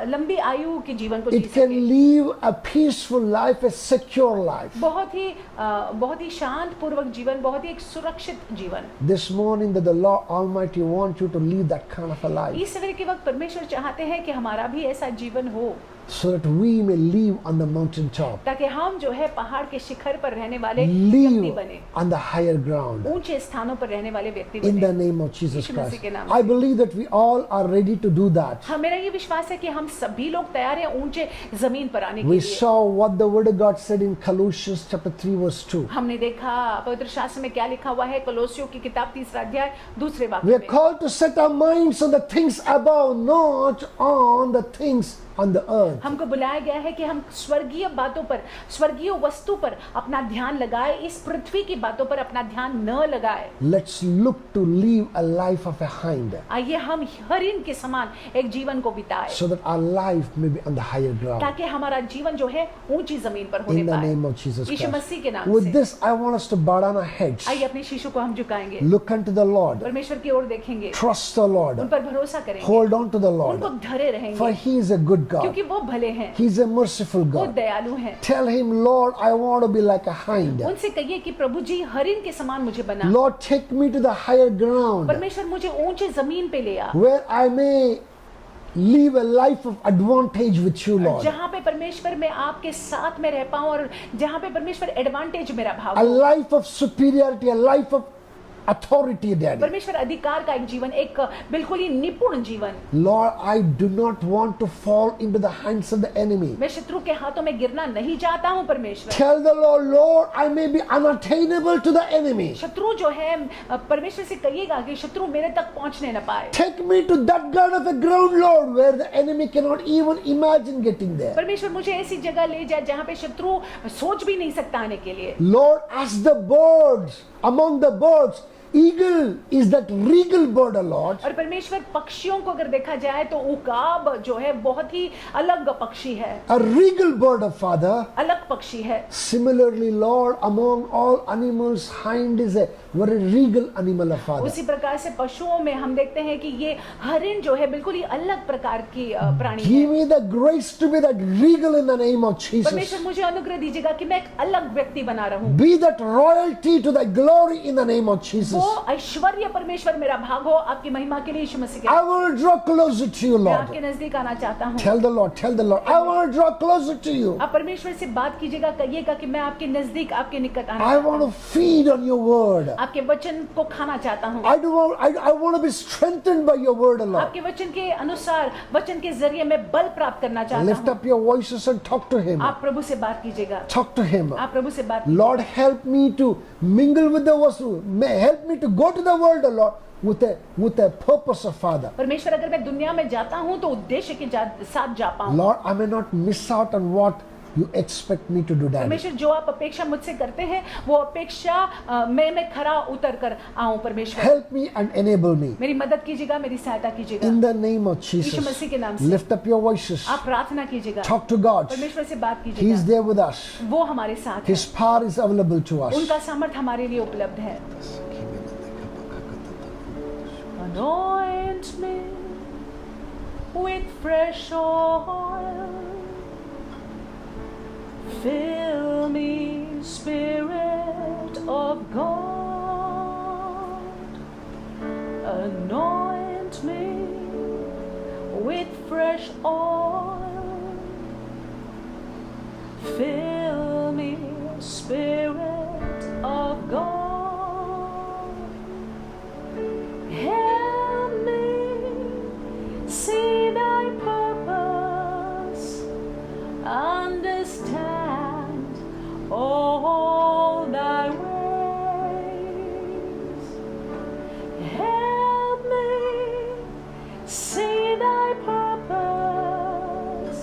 लंबी आयु के जीवन को जी It can सके, live a peaceful life, a secure life. बहुत ही शांत पूर्वक जीवन, बहुत ही एक सुरक्षित जीवन। This morning that the Lord Almighty wants you to live that kind of a life. इस सवेरे के वक्त परमेश्वर चाहते हैं कि हमारा भी ऐसा जीवन हो। so that we may live on the mountain top, ताकि हम जो है पहाड़ के शिखर पर रहने वाले व्यक्ति live बने, on the higher ground. ऊंचे स्थानों पर रहने वाले व्यक्ति In बने। the name of Jesus Yeshu Masih Christ. के नाम I से। believe that we all are ready to do that. हाँ, मेरा ये विश्वास है कि हम सभी लोग तैयार हैं ऊंचे जमीन पर आने के We लिए। saw what the word of God said in Colossians chapter 3 verse 2. हमने देखा पवित्र शास्त्र में क्या लिखा हुआ है, कोलोसियों की किताब 3 अध्याय 2 वाक्य We are में। called to set our minds on the things above, not on the things on the earth. हमको बुलाया गया है कि हम स्वर्गीय बातों पर, स्वर्गीय वस्तु पर अपना ध्यान लगाए, इस पृथ्वी की बातों पर अपना ध्यान न लगाए। Let's look to live a life of a hind, आइए हम हरिण के समान एक जीवन को बिताए, so that our life may be on the higher ground. ताकि हमारा जीवन जो है ऊंची जमीन पर होने In the पाए। name of Jesus Yeshu Christ. मसीह के नाम With से। this, I want us to bow down our heads, आइए अपने शीशों को हम झुकाएंगे, look unto the Lord, परमेश्वर की ओर देखेंगे, trust the उन Lord, पर भरोसा करेंगे, hold on to the उनको Lord, धरे for रहेंगे, He is a good God. क्योंकि वो भले हैं, He is a merciful वो God. दयालु हैं। Tell Him, Lord, I want to be like a hind. उनसे कहिए कि प्रभु जी हरिण के समान मुझे बना, Lord, take me to the higher ground, परमेश्वर मुझे ऊंचे जमीन पे ले आ, where I may live a life of advantage with you, Lord. जहाँ पे परमेश्वर मैं आपके साथ में रह पाऊं और जहाँ पे परमेश्वर एडवांटेज मेरा भाग A हो, life of superiority, a life of authority, Daddy. परमेश्वर अधिकार का एक जीवन, एक बिल्कुल ही निपुण जीवन। Lord, I do not want to fall into the hands of the enemy. मैं शत्रु के हाथों में गिरना नहीं चाहता हूँ परमेश्वर। Tell the Lord, Lord, I may be unattainable to the enemy. शत्रु जो है परमेश्वर से कहिएगा कि शत्रु मेरे तक पहुंचने न पाए। Take me to that kind of a ground, Lord, where the enemy cannot even imagine getting there. परमेश्वर मुझे ऐसी जगह ले जाए जहाँ पे शत्रु सोच भी नहीं सकता आने के लिए। Lord, as the birds, among the birds, eagle is that regal bird, O Lord. और परमेश्वर पक्षियों को अगर देखा जाए तो उकाब जो है बहुत ही अलग पक्षी है, A regal bird, O Father. अलग पक्षी है। Similarly, Lord, among all animals, hind is a very regal animal, O Father. उसी प्रकार से पशुओं में हम देखते हैं कि ये हरिण जो है बिल्कुल ही अलग प्रकार की प्राणी Give है। me the grace to be that regal in the name of Jesus. परमेश्वर मुझे अनुग्रह दीजिएगा कि मैं एक अलग व्यक्ति बना रहूं। Be that royalty to thy glory in the name of Jesus. वो ऐश्वर्य परमेश्वर मेरा भाग हो आपकी महिमा के लिए यीशु मसीह के। I want to draw closer to you, मैं Lord. आपके नजदीक आना चाहता हूँ। Tell the Lord, I want to draw closer to you. आप परमेश्वर से बात कीजिएगा, कहिएगा कि मैं आपके नजदीक, आपके निकट आना I चाहता want हूँ। to feed on your word. आपके वचन को खाना चाहता हूँ। I want to be strengthened by your word, Lord. आपके वचन के अनुसार, वचन के जरिए मैं बल प्राप्त करना चाहता Lift हूँ। up your voices and talk to him. आप प्रभु से बात कीजिएगा, Talk to him. आप प्रभु से बात कीजिए। Lord, help me to mingle with the world. Help me to go to the world, Lord, with a purpose of Father. परमेश्वर अगर मैं दुनिया में जाता हूँ तो उद्देश्य के साथ जा पाऊँ। Lord, I may not miss out on what you expect me to do, Daddy. परमेश्वर जो आप अपेक्षा मुझसे करते हैं वो अपेक्षा मैं खरा उतर कर आऊं। परमेश्वर Help me and enable me. मेरी मदद कीजिएगा, मेरी सहायता कीजिएगा। In the name of Yeshu Jesus, मसीह के नाम से lift up your voices. आप प्रार्थना कीजिएगा, Talk to God. परमेश्वर से बात He is कीजिएगा। there with us. वो हमारे साथ है, His power is available to us. उनका सामर्थ हमारे लिए उपलब्ध है। Anoint me with fresh oil, fill me, Spirit of God. Anoint me with fresh oil, fill me, Spirit of God. Help me see thy purpose, understand all thy ways. Help me see thy purpose,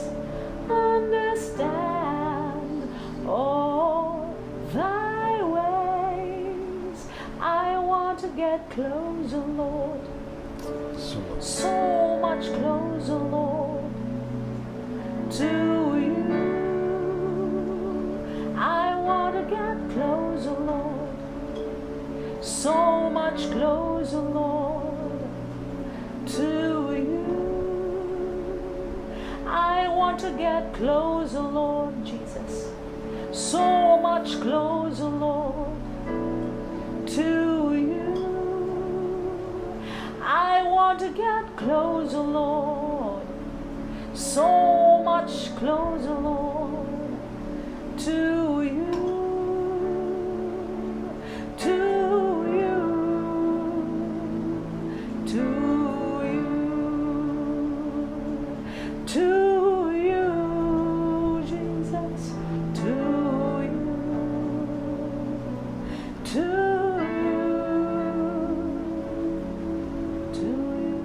understand all thy ways. I want to get closer, Lord, so much closer, Lord, to you. I want to get closer, Lord, so much closer, Lord, to you. I want to get closer, Lord Jesus, so much closer, Lord, to you. I want to get closer, Lord, so much closer, Lord, to you, to you, to you, to you, Jesus, to you, to you, to you.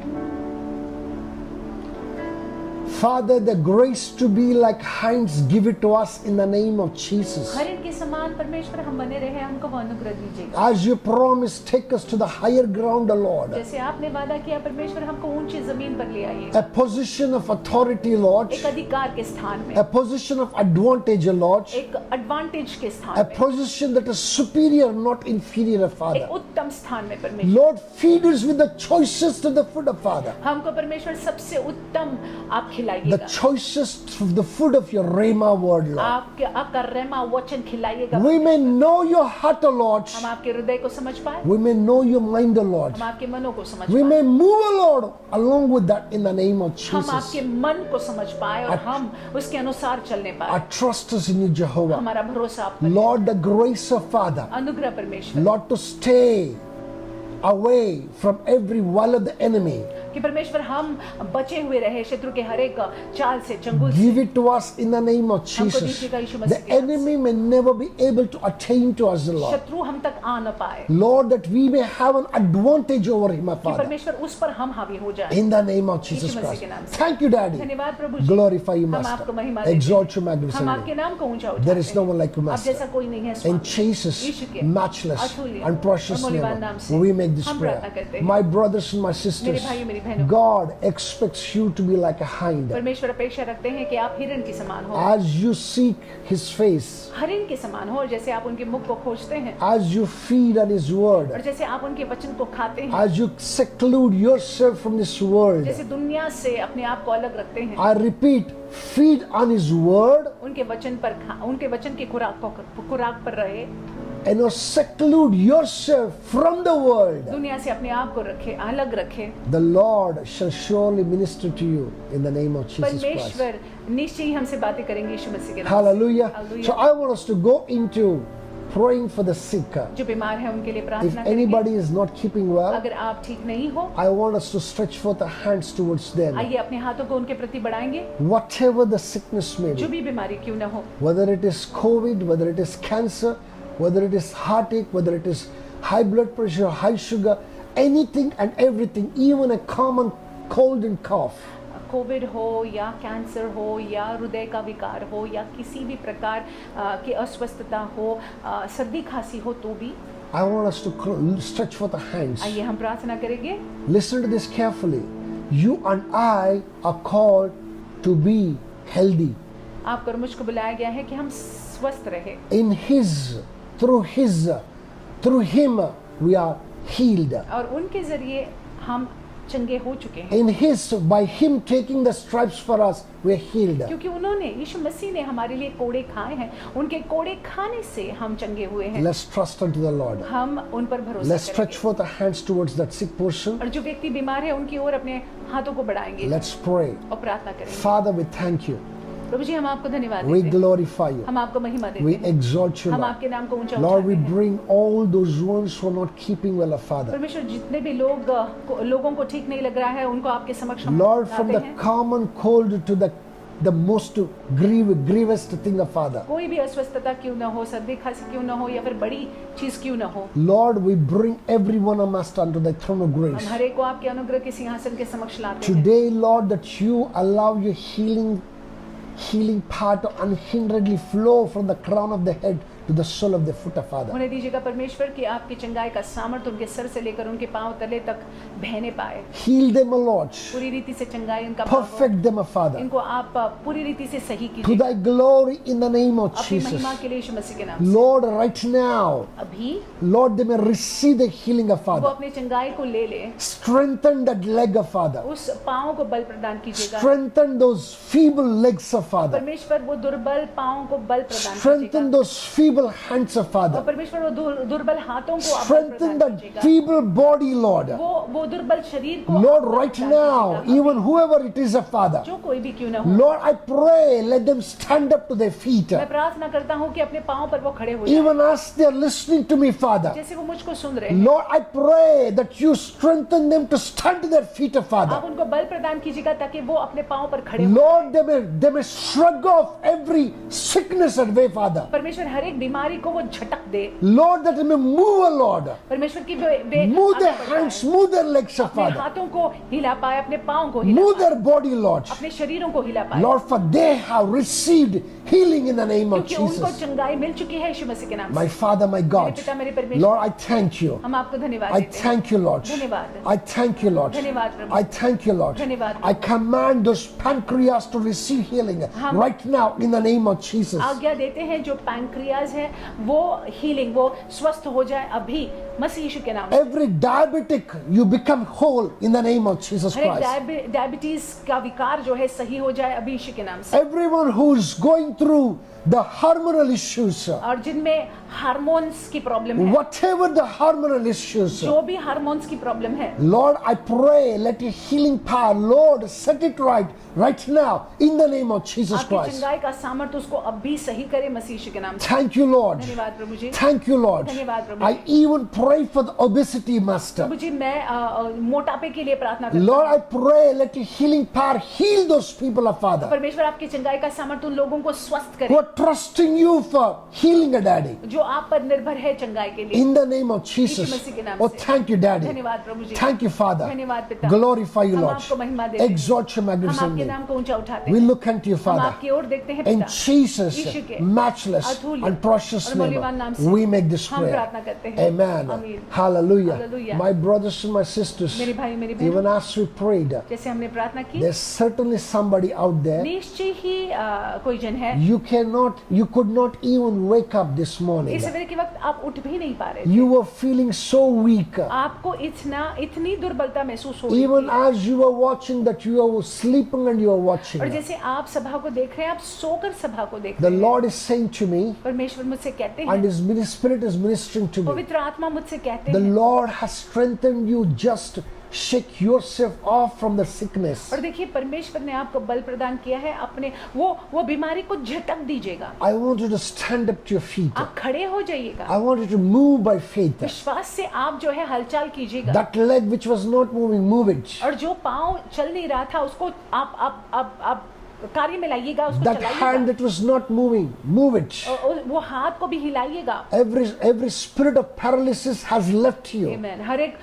Father, the grace to be like hinds, give it to us in the name of Jesus. हरिण के समान परमेश्वर हम बने रहे, हमको वो अनुग्रह दीजिए। As you promised, take us to the higher ground, O Lord. जैसे आपने वादा किया परमेश्वर हमको ऊंची जमीन पर ले आइए, A position of authority, Lord. एक अधिकार के स्थान में, A position of advantage, O Lord. एक एडवांटेज के A स्थान में, position that is superior, not inferior, एक Father. उत्तम स्थान में परमेश्वर। Lord, feed us with the choicest of the food of Father. हमको परमेश्वर सबसे उत्तम आप The खिलाइएगा, choicest of the food of your Rhema word, Lord. आपका रेमा वचन खिलाइएगा। We may know your heart, O Lord. हम आपके हृदय को समझ पाए, We may know your mind, O Lord. हम आपके मनों को समझ We पाए, may move, O Lord, along with that in the name of हम Jesus. आपके मन को समझ पाए और हम उसके अनुसार चलने Our पाए। trust is in you, Jehovah. हमारा भरोसा आप पर है। Lord, the grace of Father, अनुग्रह परमेश्वर Lord, to stay away from every wile of the enemy. कि परमेश्वर हम बचे हुए रहे शत्रु के हर एक चाल से, चंगुल से। Give it to us in the name of हमको Jesus. दीजिएगा यीशु मसीह The के नाम से। enemy may never be able to attain to us, Lord. शत्रु हम तक आ न पाए, Lord, that we may have an advantage over him, my कि Father. परमेश्वर उस पर हम हावी हो जाए। In the name of Jesus Yeshu Masih Christ. के नाम से। Thank you, Daddy. धन्यवाद प्रभु जी, Glorify you, हम Master. आपको महिमा देते Exalt your हैं, हम magnificent आपके name. नाम को ऊंचा There is उठाते no one like you, हैं। आप Master. जैसा कोई नहीं है In स्वामी। Jesus' यीशु के matchless अतुल्य and precious और मूल्यवान name, नाम से we make this हम prayer. प्रार्थना करते हैं। My brothers and my मेरे sisters, भाइयों मेरी बहनों, God expects you to be like a hind. परमेश्वर अपेक्षा रखते हैं कि आप हिरण के समान हो, As you seek His face, हरिण के समान हो, और जैसे आप उनके मुख को खोजते हैं as you feed on His word, और jैसे आप उनके वचन को खाते हैं, as you seclude yourself from this world. जैसे दुनिया से अपने आप को अलग रखते हैं, I repeat, feed on His word उनके वचन की खुराक पर रहे, and you seclude yourself from the world. दुनिया से अपने आप को रखे, अलग रखे। The Lord shall surely minister to you in the name of Jesus Christ. परमेश्वर निश्चय ही हमसे बातें करेंगे यीशु मसीह के नाम से। Hallelujah. Hallelujah। So I want us to go into praying for the sick. जो बीमार है उनके लिए If प्रार्थना करेंगे। anybody is not keeping well, अगर आप ठीक नहीं हो, I want us to stretch forth our hands towards them. आइए अपने हाथों को उनके प्रति बढ़ाएंगे, Whatever the sickness may जो be, भी बीमारी क्यों ना हो, whether it is COVID, whether it is cancer, whether it is heartache, whether it is high blood pressure, high sugar, anything and everything, even a common cold and cough. Covid हो या cancer हो या हृदय का विकार हो या किसी भी प्रकार की अस्वस्थता हो, सर्दी खांसी हो तो भी I want us to stretch forth our hands. आइए हम प्रार्थना करेंगे। Listen to this carefully. You and I are called to be healthy. आपको और मुझको बुलाया गया है कि हम स्वस्थ रहे। In through Him, we are healed. और उनके जरिए हम चंगे हो चुके हैं, By Him taking the stripes for us, we are healed. क्योंकि उन्होंने, यीशु मसीह ने हमारे लिए कोड़े खाए हैं, उनके कोड़े खाने से हम चंगे हुए हैं। Let's trust unto the Lord. हम उन पर भरोसा Let's stretch करेंगे forth our hands towards that sick person. और जो व्यक्ति बीमार है उनकी ओर अपने हाथों को बढ़ाएंगे Let's pray. और प्रार्थना करेंगे। Father, we thank you. प्रभु जी हम आपको धन्यवाद We देते हैं, glorify you. हम आपको महिमा देते We हैं, exalt you, हम Lord. आपके नाम को ऊंचा Lord, we उठाते हैं। bring all those ones who are not keeping well, Father. परमेश्वर जितने भी लोगों को ठीक नहीं लग रहा है उनको आपके समक्ष हम Lord, from लाते the हैं। common cold to the most grievous thing, Father. कोई भी अस्वस्थता क्यों ना हो, सर्दी खांसी क्यों ना हो या फिर बड़ी चीज क्यों ना हो, Lord, we bring every one of us unto the throne of grace. हम हर एक को आपके अनुग्रह के सिंहासन के समक्ष लाते हैं। Today, Lord, that you allow your healing power to unhinderedly flow from the crown of the head to the sole of the foot, Father. उन्हें दीजिएगा परमेश्वर कि आपकी चंगाई का सामर्थ्य उनके सर से लेकर उनके पांव तले तक बहने पाए। Heal them, O Lord. पूरी रीति से चंगाई उनका पाव हो। Perfect them, Father. इनको आप पूरी रीति से सही To कीजिए thy glory in the name of अपनी Jesus. महिमा के लिए यीशु मसीह के नाम से। Lord, right now, अभी Lord, they may receive the healing of वो Father. अपने चंगाई को ले ले, Strengthen that leg of Father. उस पांव को बल प्रदान कीजिएगा। Strengthen those feeble legs of Father. परमेश्वर वो दुर्बल पांव को बल प्रदान Strengthen कीजिएगा। those feeble feeble hands, और Father. परमेश्वर वो दुर्बल हाथों को आप बल Strengthen प्रदान that कीजिएगा। feeble body, Lord. वो दुर्बल शरीर को Lord, आप बल right प्रदान now, कीजिएगा। even whoever it is, Father. जो कोई भी क्यों ना हो, Lord, I pray, let them stand up to their feet. मैं प्रार्थना करता हूँ कि अपने पाँव पर वो खड़े हो जाएं। Even as they are listening to me, Father. जैसे वो मुझको सुन रहे हैं, Lord, I pray that you strengthen them to stand to their feet, आप Father. उनको बल प्रदान कीजिएगा ताकि वो अपने पाँव पर खड़े हो। Lord, they may shrug off every sickness away, Father. परमेश्वर हर एक बीमारी को वो झटक दे। Lord, that they may move, Lord. परमेश्वर की वे Move their आगे बढ़ hands, पाए, move their legs, अपने Father. हाथों को हिला पाए, अपने पाँव को हिला Move पाए, their body, Lord. अपने शरीरों को हिला पाए, Lord, for they have received healing in the name of क्योंकि उनको Jesus. चंगाई मिल चुकी है यीशु मसीह के नाम My से। Father, my मेरे God. पिता, मेरे परमेश्वर, Lord, I thank you. हम आपको धन्यवाद I देते हैं। thank you, Lord. धन्यवाद, I thank you, Lord. धन्यवाद प्रभु, I thank you, Lord. धन्यवाद I Prabhu. command those pancreas to receive healing right now in the name of Jesus. आज्ञा देते हैं जो पैंक्रियाज है वो हीलिंग, वो स्वस्थ हो जाए अभी मसीह यीशु के नाम से। Every diabetic, you become whole in the name of Jesus हर एक Christ. डायबिटीज का विकार जो है सही हो जाए अभी यीशु के नाम से। Everyone who's going through the hormonal issues, और जिनमें हार्मोन्स की प्रॉब्लम है, whatever the hormonal issues, जो भी हार्मोन्स की प्रॉब्लम है, Lord, I pray, let your healing power, Lord, set it right now, in the name of Jesus आपकी Christ. चंगाई का सामर्थ्य उसको अभी सही करे मसीह यीशु के नाम से। Thank you, Lord. धन्यवाद प्रभु जी, Thank you, Lord. धन्यवाद प्रभु I even pray for the obesity, Master. प्रभु जी। मैं मोटापे के लिए प्रार्थना करता Lord, हूँ। I pray, let your healing power heal those people, of Father, परमेश्वर आपकी चंगाई का सामर्थ्य उन लोगों को स्वस्थ who करे are trusting you for healing, Daddy. जो आप पर निर्भर है चंगाई के लिए। In the name of Yeshu Jesus. मसीह के नाम Oh, से। thank you, Daddy. धन्यवाद प्रभु जी, Thank you, Father. धन्यवाद पिता। Glorify you, हम Lord. आपको महिमा देते हैं, Exalt your हम magnificent आपके name. नाम को ऊंचा उठाते We हैं, look unto you, हम Father. आपकी ओर देखते हैं In पिता। Jesus' यीशु के matchless अतुल्य and precious और name, मूल्यवान नाम से we make this हम prayer. प्रार्थना करते हैं। Amen. आमीन। Hallelujah. Hallelujah. My brothers and my sisters, मेरे भाई मेरी even बहनों, as we prayed, जैसे हमने प्रार्थना की, there's certainly somebody out there. निश्चय ही कोई जन है, You could not even wake up this morning. इस सवेरे के वक्त आप उठ भी नहीं पा रहे थे, You were feeling so weak. आपको इतनी दुर्बलता महसूस हो रही Even थी। as you were watching that, you were sleeping and you were watching. और जैसे आप सभा को देख रहे हैं, आप सोकर सभा को देख The रहे हैं। Lord is saying to me, परमेश्वर मुझसे कहते and हैं, His Spirit is ministering to me, पवित्र आत्मा मुझसे कहते the हैं, Lord has strengthened you. Just shake yourself off from the sickness. और देखिए परमेश्वर ने आपको बल प्रदान किया है, अपने वो बीमारी को झटक दीजिएगा। I want you to stand up to your feet. आप खड़े हो जाइएगा, I want you to move by faith. विश्वास से आप जो है हलचल कीजिएगा, That leg which was not moving, move it. और जो पाँव चल नहीं रहा था उसको आप कार्य में लाइएगा, उसको That hand चलाइएगा, that was not moving, move it. और वो हाथ को भी हिलाइएगा। Every spirit of paralysis has left you. आमीन। हर एक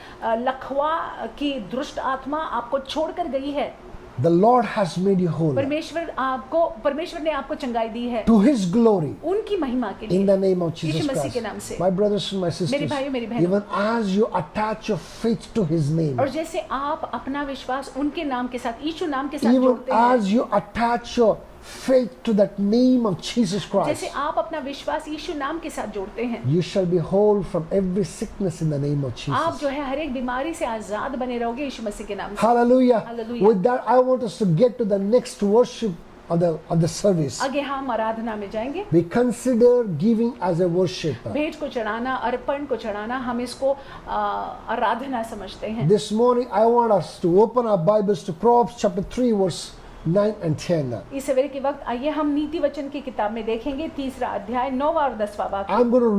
लखवा की दुष्ट आत्मा आपको छोड़कर गई है। The Lord has made you whole. परमेश्वर ने आपको चंगाई दी है To His glory. उनकी महिमा के In लिए। the name of Jesus Yeshu Masih Christ. के नाम से। My brothers and my sisters, मेरे भाइयों, मेरी बहनों, even as you attach your faith to His name, और जैसे आप अपना विश्वास उनके नाम के साथ, यीशु नाम के साथ even जोड़ते हैं, as you attach your faith to that name of Jesus Christ, जैसे आप अपना विश्वास यीशु नाम के साथ जोड़ते हैं, you shall be whole from every sickness in the name of आप Jesus. जो है हर एक बीमारी से आजाद बने रहोगे यीशु मसीह के नाम से। Hallelujah. Hallelujah. With that, I want us to get to the next worship of the service. आगे हम आराधना में जाएंगे। We consider giving as a worship. भेंट को चढ़ाना, अर्पण को चढ़ाना, हम इसको आराधना समझते हैं। This morning, I want us to open our Bibles to Proverbs chapter 3, verse 9 and 10. इस सवेरे के वक्त आइए हम नीति वचन की किताब में देखेंगे, 3रा अध्याय 9वां और 10वां वाक्य। I'm going to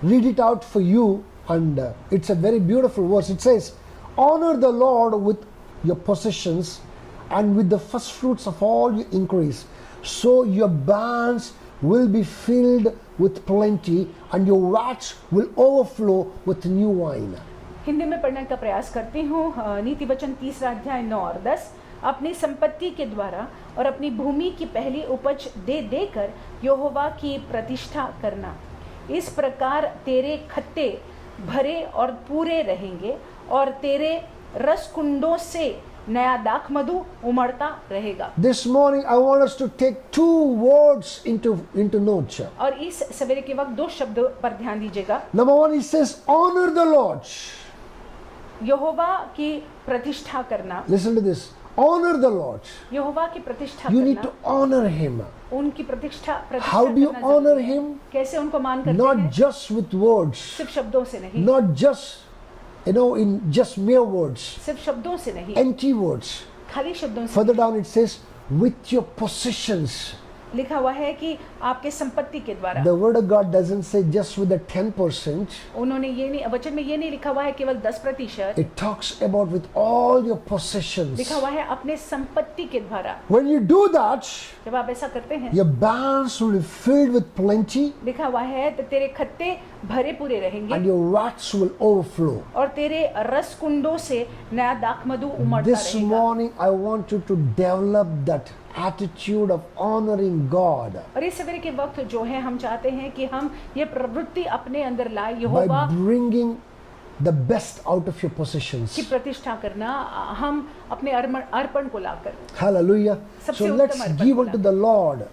read it out for you, and it's a very beautiful verse. It says, "Honor the Lord with your possessions and with the first fruits of all your increase, so your barns will be filled with plenty, and your vats will overflow with new wine." Hindi में पढ़ने का प्रयास करती हूँ। नीति वचन 3रा अध्याय 9 और 10। अपनी संपत्ति के द्वारा और अपनी भूमि की पहली उपज दे देकर यहोवा की प्रतिष्ठा करना, इस प्रकार तेरे खत्ते भरे और पूरे रहेंगे और तेरे रसकुंडों से नया दाखमधु उमड़ता रहेगा। This morning, I want us to take 2 words into notes. और इस सवेरे के वक्त 2 शब्द पर ध्यान दीजिएगा। Number 1, it says, "Honor the Lord." यहोवा की प्रतिष्ठा करना। Listen to this. honor the Lord. यहोवा की प्रतिष्ठा You need करना, to honor Him. उनकी प्रतिष्ठा How do you करना honor जरूरी है। Him? कैसे उनको मान करते Not हैं? just with words, सिर्फ शब्दों से नहीं, not just, in just mere words, सिर्फ शब्दों से नहीं, empty words. खाली शब्दों से। Further down it says, with your possessions. लिखा हुआ है कि आपके संपत्ति के द्वारा। The word of God doesn't say just with the 10%. उन्होंने ये नहीं, वचन में ये नहीं लिखा हुआ है केवल 10%। It talks about with all your possessions. लिखा हुआ है अपने संपत्ति के द्वारा। When you do that, जब आप ऐसा करते हैं, your barns will be filled with plenty लिखा हुआ है तो तेरे खत्ते भरे पूरे रहेंगे and your vats will overflow. और तेरे रस कुंडों से नया दाखमधु उमड़ता This रहेगा। morning, I want you to develop that attitude of honoring God और इस सवेरे के वक्त जो है हम चाहते हैं कि हम ये प्रवृत्ति अपने अंदर लाए, by Jehovah bringing the best out of your possessions. की प्रतिष्ठा करना, हम अपने अर्पण को लाकर। Hallelujah. सबसे So उत्तम let's अर्पण give को unto the Lord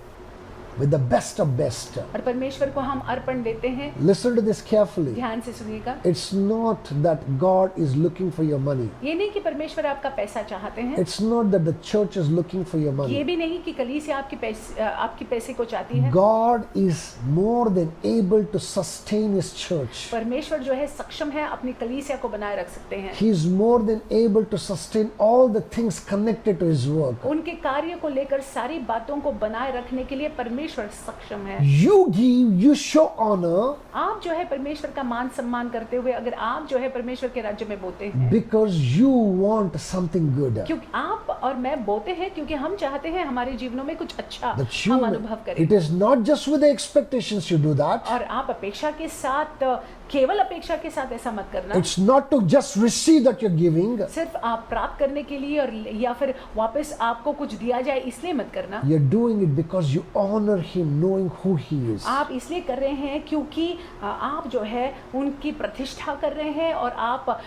with the best of best. और परमेश्वर को हम अर्पण देते हैं। Listen to this carefully. ध्यान से सुनिएगा, It's not that God is looking for your money. ये नहीं कि परमेश्वर आपका पैसा चाहते हैं, It's not that the church is looking for your ये money. भी नहीं कि कलीसिया आपकी पैसे को चाहती है। God is more than able to sustain His church. परमेश्वर जो है सक्षम है अपनी कलीसिया को बनाए रख सकते हैं। He is more than able to sustain all the things connected to His work. उनके कार्य को लेकर सारी बातों को बनाए रखने के लिए परमेश्वर सक्षम है। You give, you show honor आप जो है परमेश्वर का मान सम्मान करते हुए अगर आप जो है परमेश्वर के राज्य में बोते हैं, because you want something good. क्योंकि आप और मैं बोते हैं क्योंकि हम चाहते हैं हमारे जीवनों में कुछ अच्छा That you, हम अनुभव करें। it is not just with the expectations you do that. और आप अपेक्षा के साथ, केवल अपेक्षा के साथ ऐसा मत करना। It's not to just receive that you're giving. सिर्फ आप प्राप्त करने के लिए और या फिर वापस आपको कुछ दिया जाए इसलिए मत करना। You're doing it because you honor Him, knowing who He is. आप इसलिए कर रहे हैं क्योंकि आप जो है उनकी प्रतिष्ठा कर रहे हैं और आप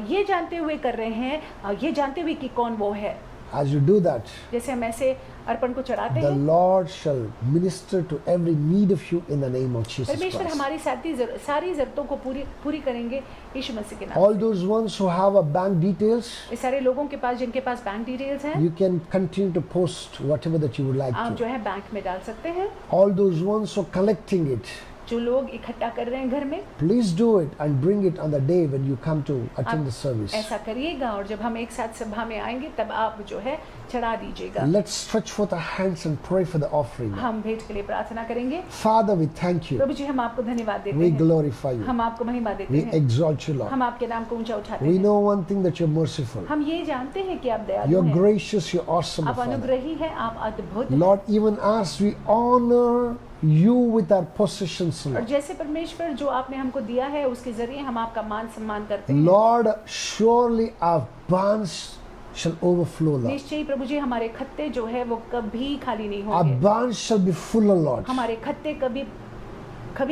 ये जानते हुए कर रहे हैं, ये जानते हुए कि कौन वो है। As you do that, जैसे हम ऐसे अर्पण को चढ़ाते the हैं, Lord shall minister to every need of you in the name of Jesus परमेश्वर Christ. हमारी सारी जरूरतों को पूरी करेंगे यीशु मसीह के नाम। All those ones who have a bank details, इस सारे लोगों के पास जिनके पास बैंक डिटेल्स हैं, you can continue to post whatever that you would like आप to. जो है बैंक में डाल सकते हैं। All those ones who are collecting it, जो लोग इकट्ठा कर रहे हैं घर में, please do it and bring it on the day when you come to attend the service. ऐसा करिएगा और जब हम एक साथ सभा में आएंगे तब आप जो है चढ़ा दीजिएगा। Let's stretch forth our hands and pray for the offering. हम भेंट के लिए प्रार्थना करेंगे। Father, we thank you. प्रभु जी हम आपको धन्यवाद देते We हैं, glorify you. हम आपको महिमा देते We हैं, exalt you, Lord. हम आपके नाम को ऊंचा उठाते We हैं। know one thing, that you're merciful. हम ये जानते हैं कि आप दयालु You're हैं, gracious, you're awesome, आप Father. अनुग्रही हैं, आप अद्भुत हैं। Lord, even as we honor you with our possessions, और Lord. जैसे परमेश्वर जो आपने हमको दिया है उसके जरिए हम आपका मान सम्मान करते हैं। Lord, surely our barns shall overflow, Lord. निश्चय ही प्रभु जी हमारे खत्ते जो है वो कभी खाली नहीं Our होंगे, barns shall be full, Lord. हमारे खत्ते कभी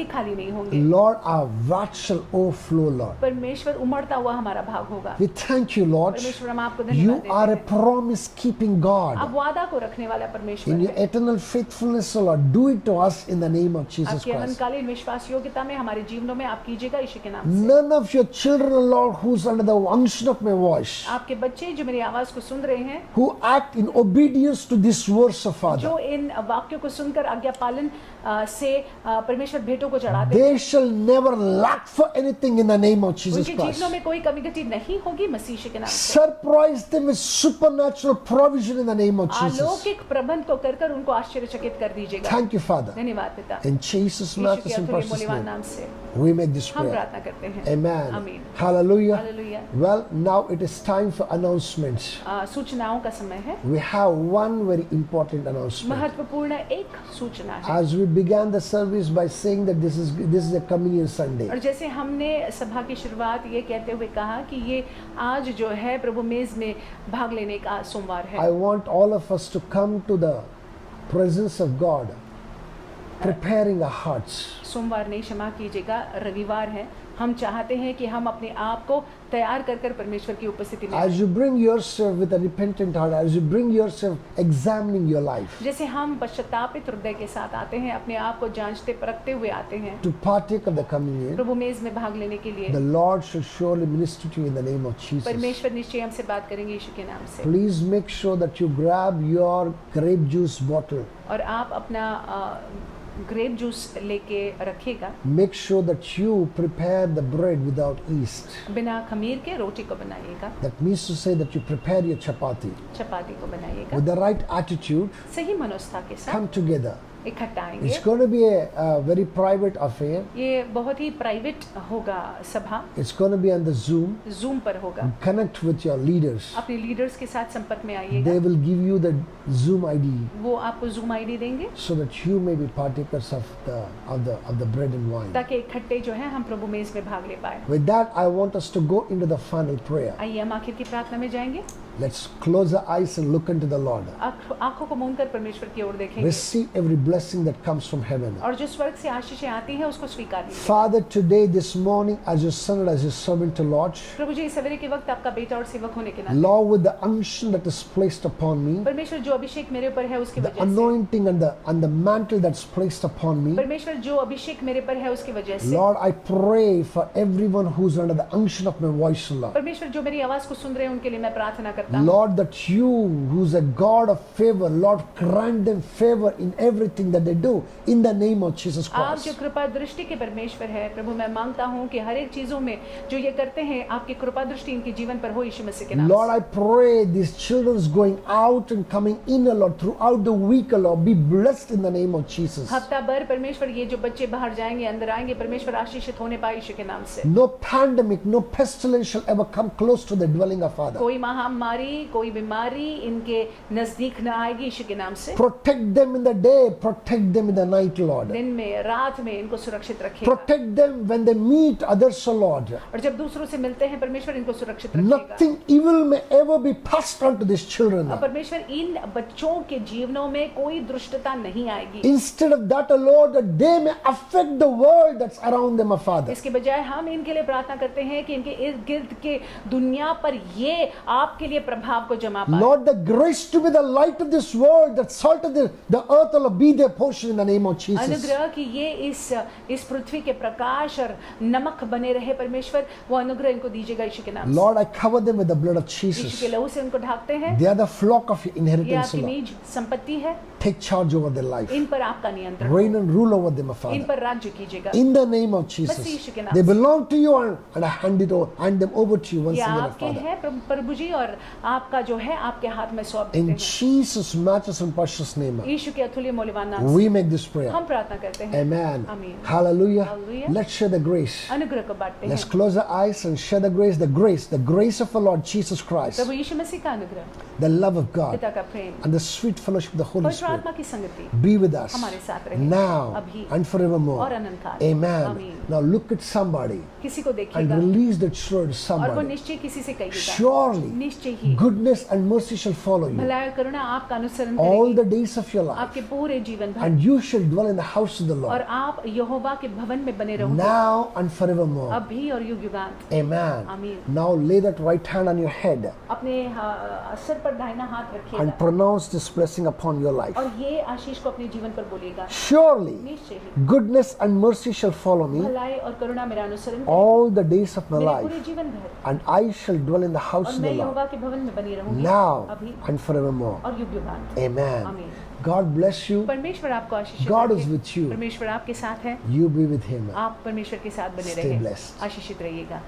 खाली नहीं होंगे। Lord, our vats shall overflow, Lord. परमेश्वर उमड़ता हुआ हमारा भाग होगा। We thank you, Lord. परमेश्वर हम आपको You धन्यवाद are a देते हैं। promise-keeping आप God. वादा को रखने वाला परमेश्वर In your है। eternal faithfulness, O Lord, do it to us in the name of Jesus आपके Christ. अनंतकालीन विश्वास योग्यता में हमारे जीवनों में आप कीजिएगा यीशु के नाम से। None of your children, O Lord, who's under the unction of my voice, आपके बच्चे जो मेरी आवाज को सुन रहे हैं, who act in obedience to this verse of Father, जो इन वाक्यों को सुनकर आज्ञा पालन से परमेश्वर भेंटों को चढ़ाते हैं, they shall never lack for anything in the name of Jesus उनके Christ. जीवनों में कोई कमी घटी नहीं होगी मसीह यीशु के नाम से। Surprise them with supernatural provision in the name of Jesus. अलौकिक प्रबंध को कर उनको आश्चर्यचकित कर दीजिएगा। Thank you, Father. धन्यवाद पिता, In Jesus' यीशु matchless के and अतुल्य precious मूल्यवान name, नाम से we make this हम prayer. प्रार्थना करते हैं। Amen. आमीन। Hallelujah. Hallelujah. Well, now it is time for announcements. सूचनाओं का समय है। We have one very important announcement. महत्वपूर्ण एक सूचना है। As we began the service by saying that this is a communion Sunday. और जैसे हमने सभा की शुरुआत ये कहते हुए कहा कि ये आज जो है प्रभु मेज में भाग लेने का सोमवार है। I want all of us to come to the presence of God, preparing our hearts. सोमवार नहीं, क्षमा कीजिएगा, रविवार है। हम चाहते हैं कि हम अपने आप को तैयार कर कर परमेश्वर की उपस्थिति में As you bring yourself with a repentant heart, as you bring yourself examining your life जैसे हम पश्चातापित हृदय के साथ आते हैं, अपने आप को जांचते परखते हुए आते हैं to partake of the communion, प्रभु मेज में भाग लेने के लिए, the Lord shall surely minister to you in the name of Jesus. परमेश्वर निश्चय हमसे बात करेंगे यीशु के नाम से। Please make sure that you grab your grape juice bottle. और आप अपना ग्रेप जूस लेके रखिएगा। Make sure that you prepare the bread without yeast. बिना खमीर के रोटी को बनाइएगा, That means to say that you prepare your chapati चपाती को बनाइएगा, with the right attitude. सही मनोस्था के साथ Come together. इकट्ठा It's आएंगे। going to be a very private affair. ये बहुत ही प्राइवेट होगा सभा, It's going to be on the Zoom. Zoom पर होगा। Connect with your leaders. अपने लीडर्स के साथ संपर्क में आइएगा, They will give you the Zoom ID वो आपको जूम आईडी देंगे so that you may be partakers of the bread and wine. ताकि इकट्ठे जो है हम प्रभु मेज में भाग ले पाए। With that, I want us to go into the final prayer. आइए हम आखिर की प्रार्थना में जाएंगे। Let's close the eyes and look into the Lord. आंखों को मूंद कर परमेश्वर की ओर देखेंगे Receive every blessing that comes from heaven. और जो स्वर्ग से आशीषें आती हैं उसको स्वीकार कीजिए। Father, today, this morning, as your son and as your servant to Lord, प्रभु जी, इस सवेरे के वक्त आपका बेटा और सेवक होने के नाते Lord, with the unction that is placed upon me, परमेश्वर जो अभिषेक मेरे ऊपर है उसकी the वजह से, anointing and the mantle that's placed upon me, परमेश्वर जो अभिषेक मेरे पर है उसकी वजह से, Lord, I pray for everyone who's under the unction of my voice, Lord. परमेश्वर जो मेरी आवाज को सुन रहे हैं उनके लिए मैं प्रार्थना करता हूँ। Lord, that you, who's a God of favor, Lord, grant them favor in everything that they do, in the name of Jesus आप जो Christ. कृपा दृष्टि के परमेश्वर है प्रभु, मैं मांगता हूँ कि हर एक चीजों में जो ये करते हैं आपकी कृपा दृष्टि इनके जीवन पर हो यीशु मसीह के नाम Lord, से। I pray these children's going out and coming in, Lord, throughout the week, Lord, be blessed in the name of Jesus. हफ्ता भर परमेश्वर ये जो बच्चे बाहर जाएंगे अंदर आएंगे, परमेश्वर आशीषित होने पाए यीशु के नाम से। No pandemic, no pestilence shall ever come close to the dwelling of Father. कोई महामारी, कोई बीमारी इनके नजदीक न आएगी यीशु के नाम से। Protect them in the day, protect them in the night, Lord. दिन में रात में इनको सुरक्षित रखिएगा Protect them when they meet others, O Lord. और जब दूसरों से मिलते हैं परमेश्वर इनको सुरक्षित रखिएगा। Nothing evil may ever be passed on to these children. और परमेश्वर इन बच्चों के जीवनों में कोई दुष्टता नहीं आएगी। Instead of that, O Lord, that they may affect the world that's around them, O Father. इसके बजाय हम इनके लिए प्रार्थना करते हैं कि इनके इर्द गिर्द के दुनिया पर ये आपके लिए प्रभाव को जमा पाए। Lord, the grace to be the light of this world, that salt of the earth, will be their portion in the name of Jesus. अनुग्रह कि ये इस पृथ्वी के प्रकाश और नमक बने रहे परमेश्वर, वो अनुग्रह इनको दीजिएगा यीशु के नाम से। Lord, I cover them with the blood of Yeshu Jesus. के लहू से उनको ढाकते हैं। They are the flock of your ये inheritance, आपकी Lord. निज संपत्ति है, Take charge over their life. इन पर आपका नियंत्रण, Reign and rule over them, O in Father. पर राज्य कीजिएगा। In the name of Yeshu Jesus. के नाम They से। belong to you, and I hand them over to you once ये again, O आपके Father. हैं प्रभु जी, और आपका जो है आपके हाथ में सौंप देते In हैं। Jesus' matchless and precious name, यीशु के अतुल्य मूल्यवान नाम से we make this prayer. हम प्रार्थना करते हैं। Amen. Amen. Hallelujah. Hallelujah. Let's share the grace. अनुग्रह को बांटते Let's हैं। close our eyes and share the grace, the grace of our Lord Jesus Christ, प्रभु यीशु मसीह का अनुग्रह, the love of God, पिता का प्रेम, and the sweet fellowship of the Holy पवित्र Spirit आत्मा की संगति be with us हमारे साथ रहे now अभी and forevermore. और अनंत काल। Amen. आमीन। Now look at somebody किसी को and देखिएगा release that word to और वो somebody. निश्चय किसी से कहिएगा, Surely निश्चय ही goodness and mercy shall follow you भलाई और करुणा आपका अनुसरण all करेगी the days of your life, आपके पूरे जीवन भर, and you shall dwell in the house of the और Lord आप यहोवा के भवन में बने रहोगे now and forevermore. अभी और युग युगांत। Amen. आमीन। Now lay that right hand on your head अपने सिर पर दाहिना हाथ रखिएगा and pronounce this blessing upon your life. और ये आशीष को अपने जीवन पर बोलिएगा। Surely निश्चय ही goodness and mercy shall follow me भलाई और करुणा मेरा अनुसरण करेगी all the days of my मेरे life, पूरे जीवन भर, and I shall dwell in the house और of मैं the Lord यहोवा के भवन में बनी रहूंगी now अभी and forevermore. और युग युगांत। Amen. आमीन। God bless you. परमेश्वर आपको आशीष God रखे। is with you. परमेश्वर आपके साथ है, You be with Him. आप परमेश्वर के साथ बने Stay रहिए, blessed. आशीषित रहिएगा।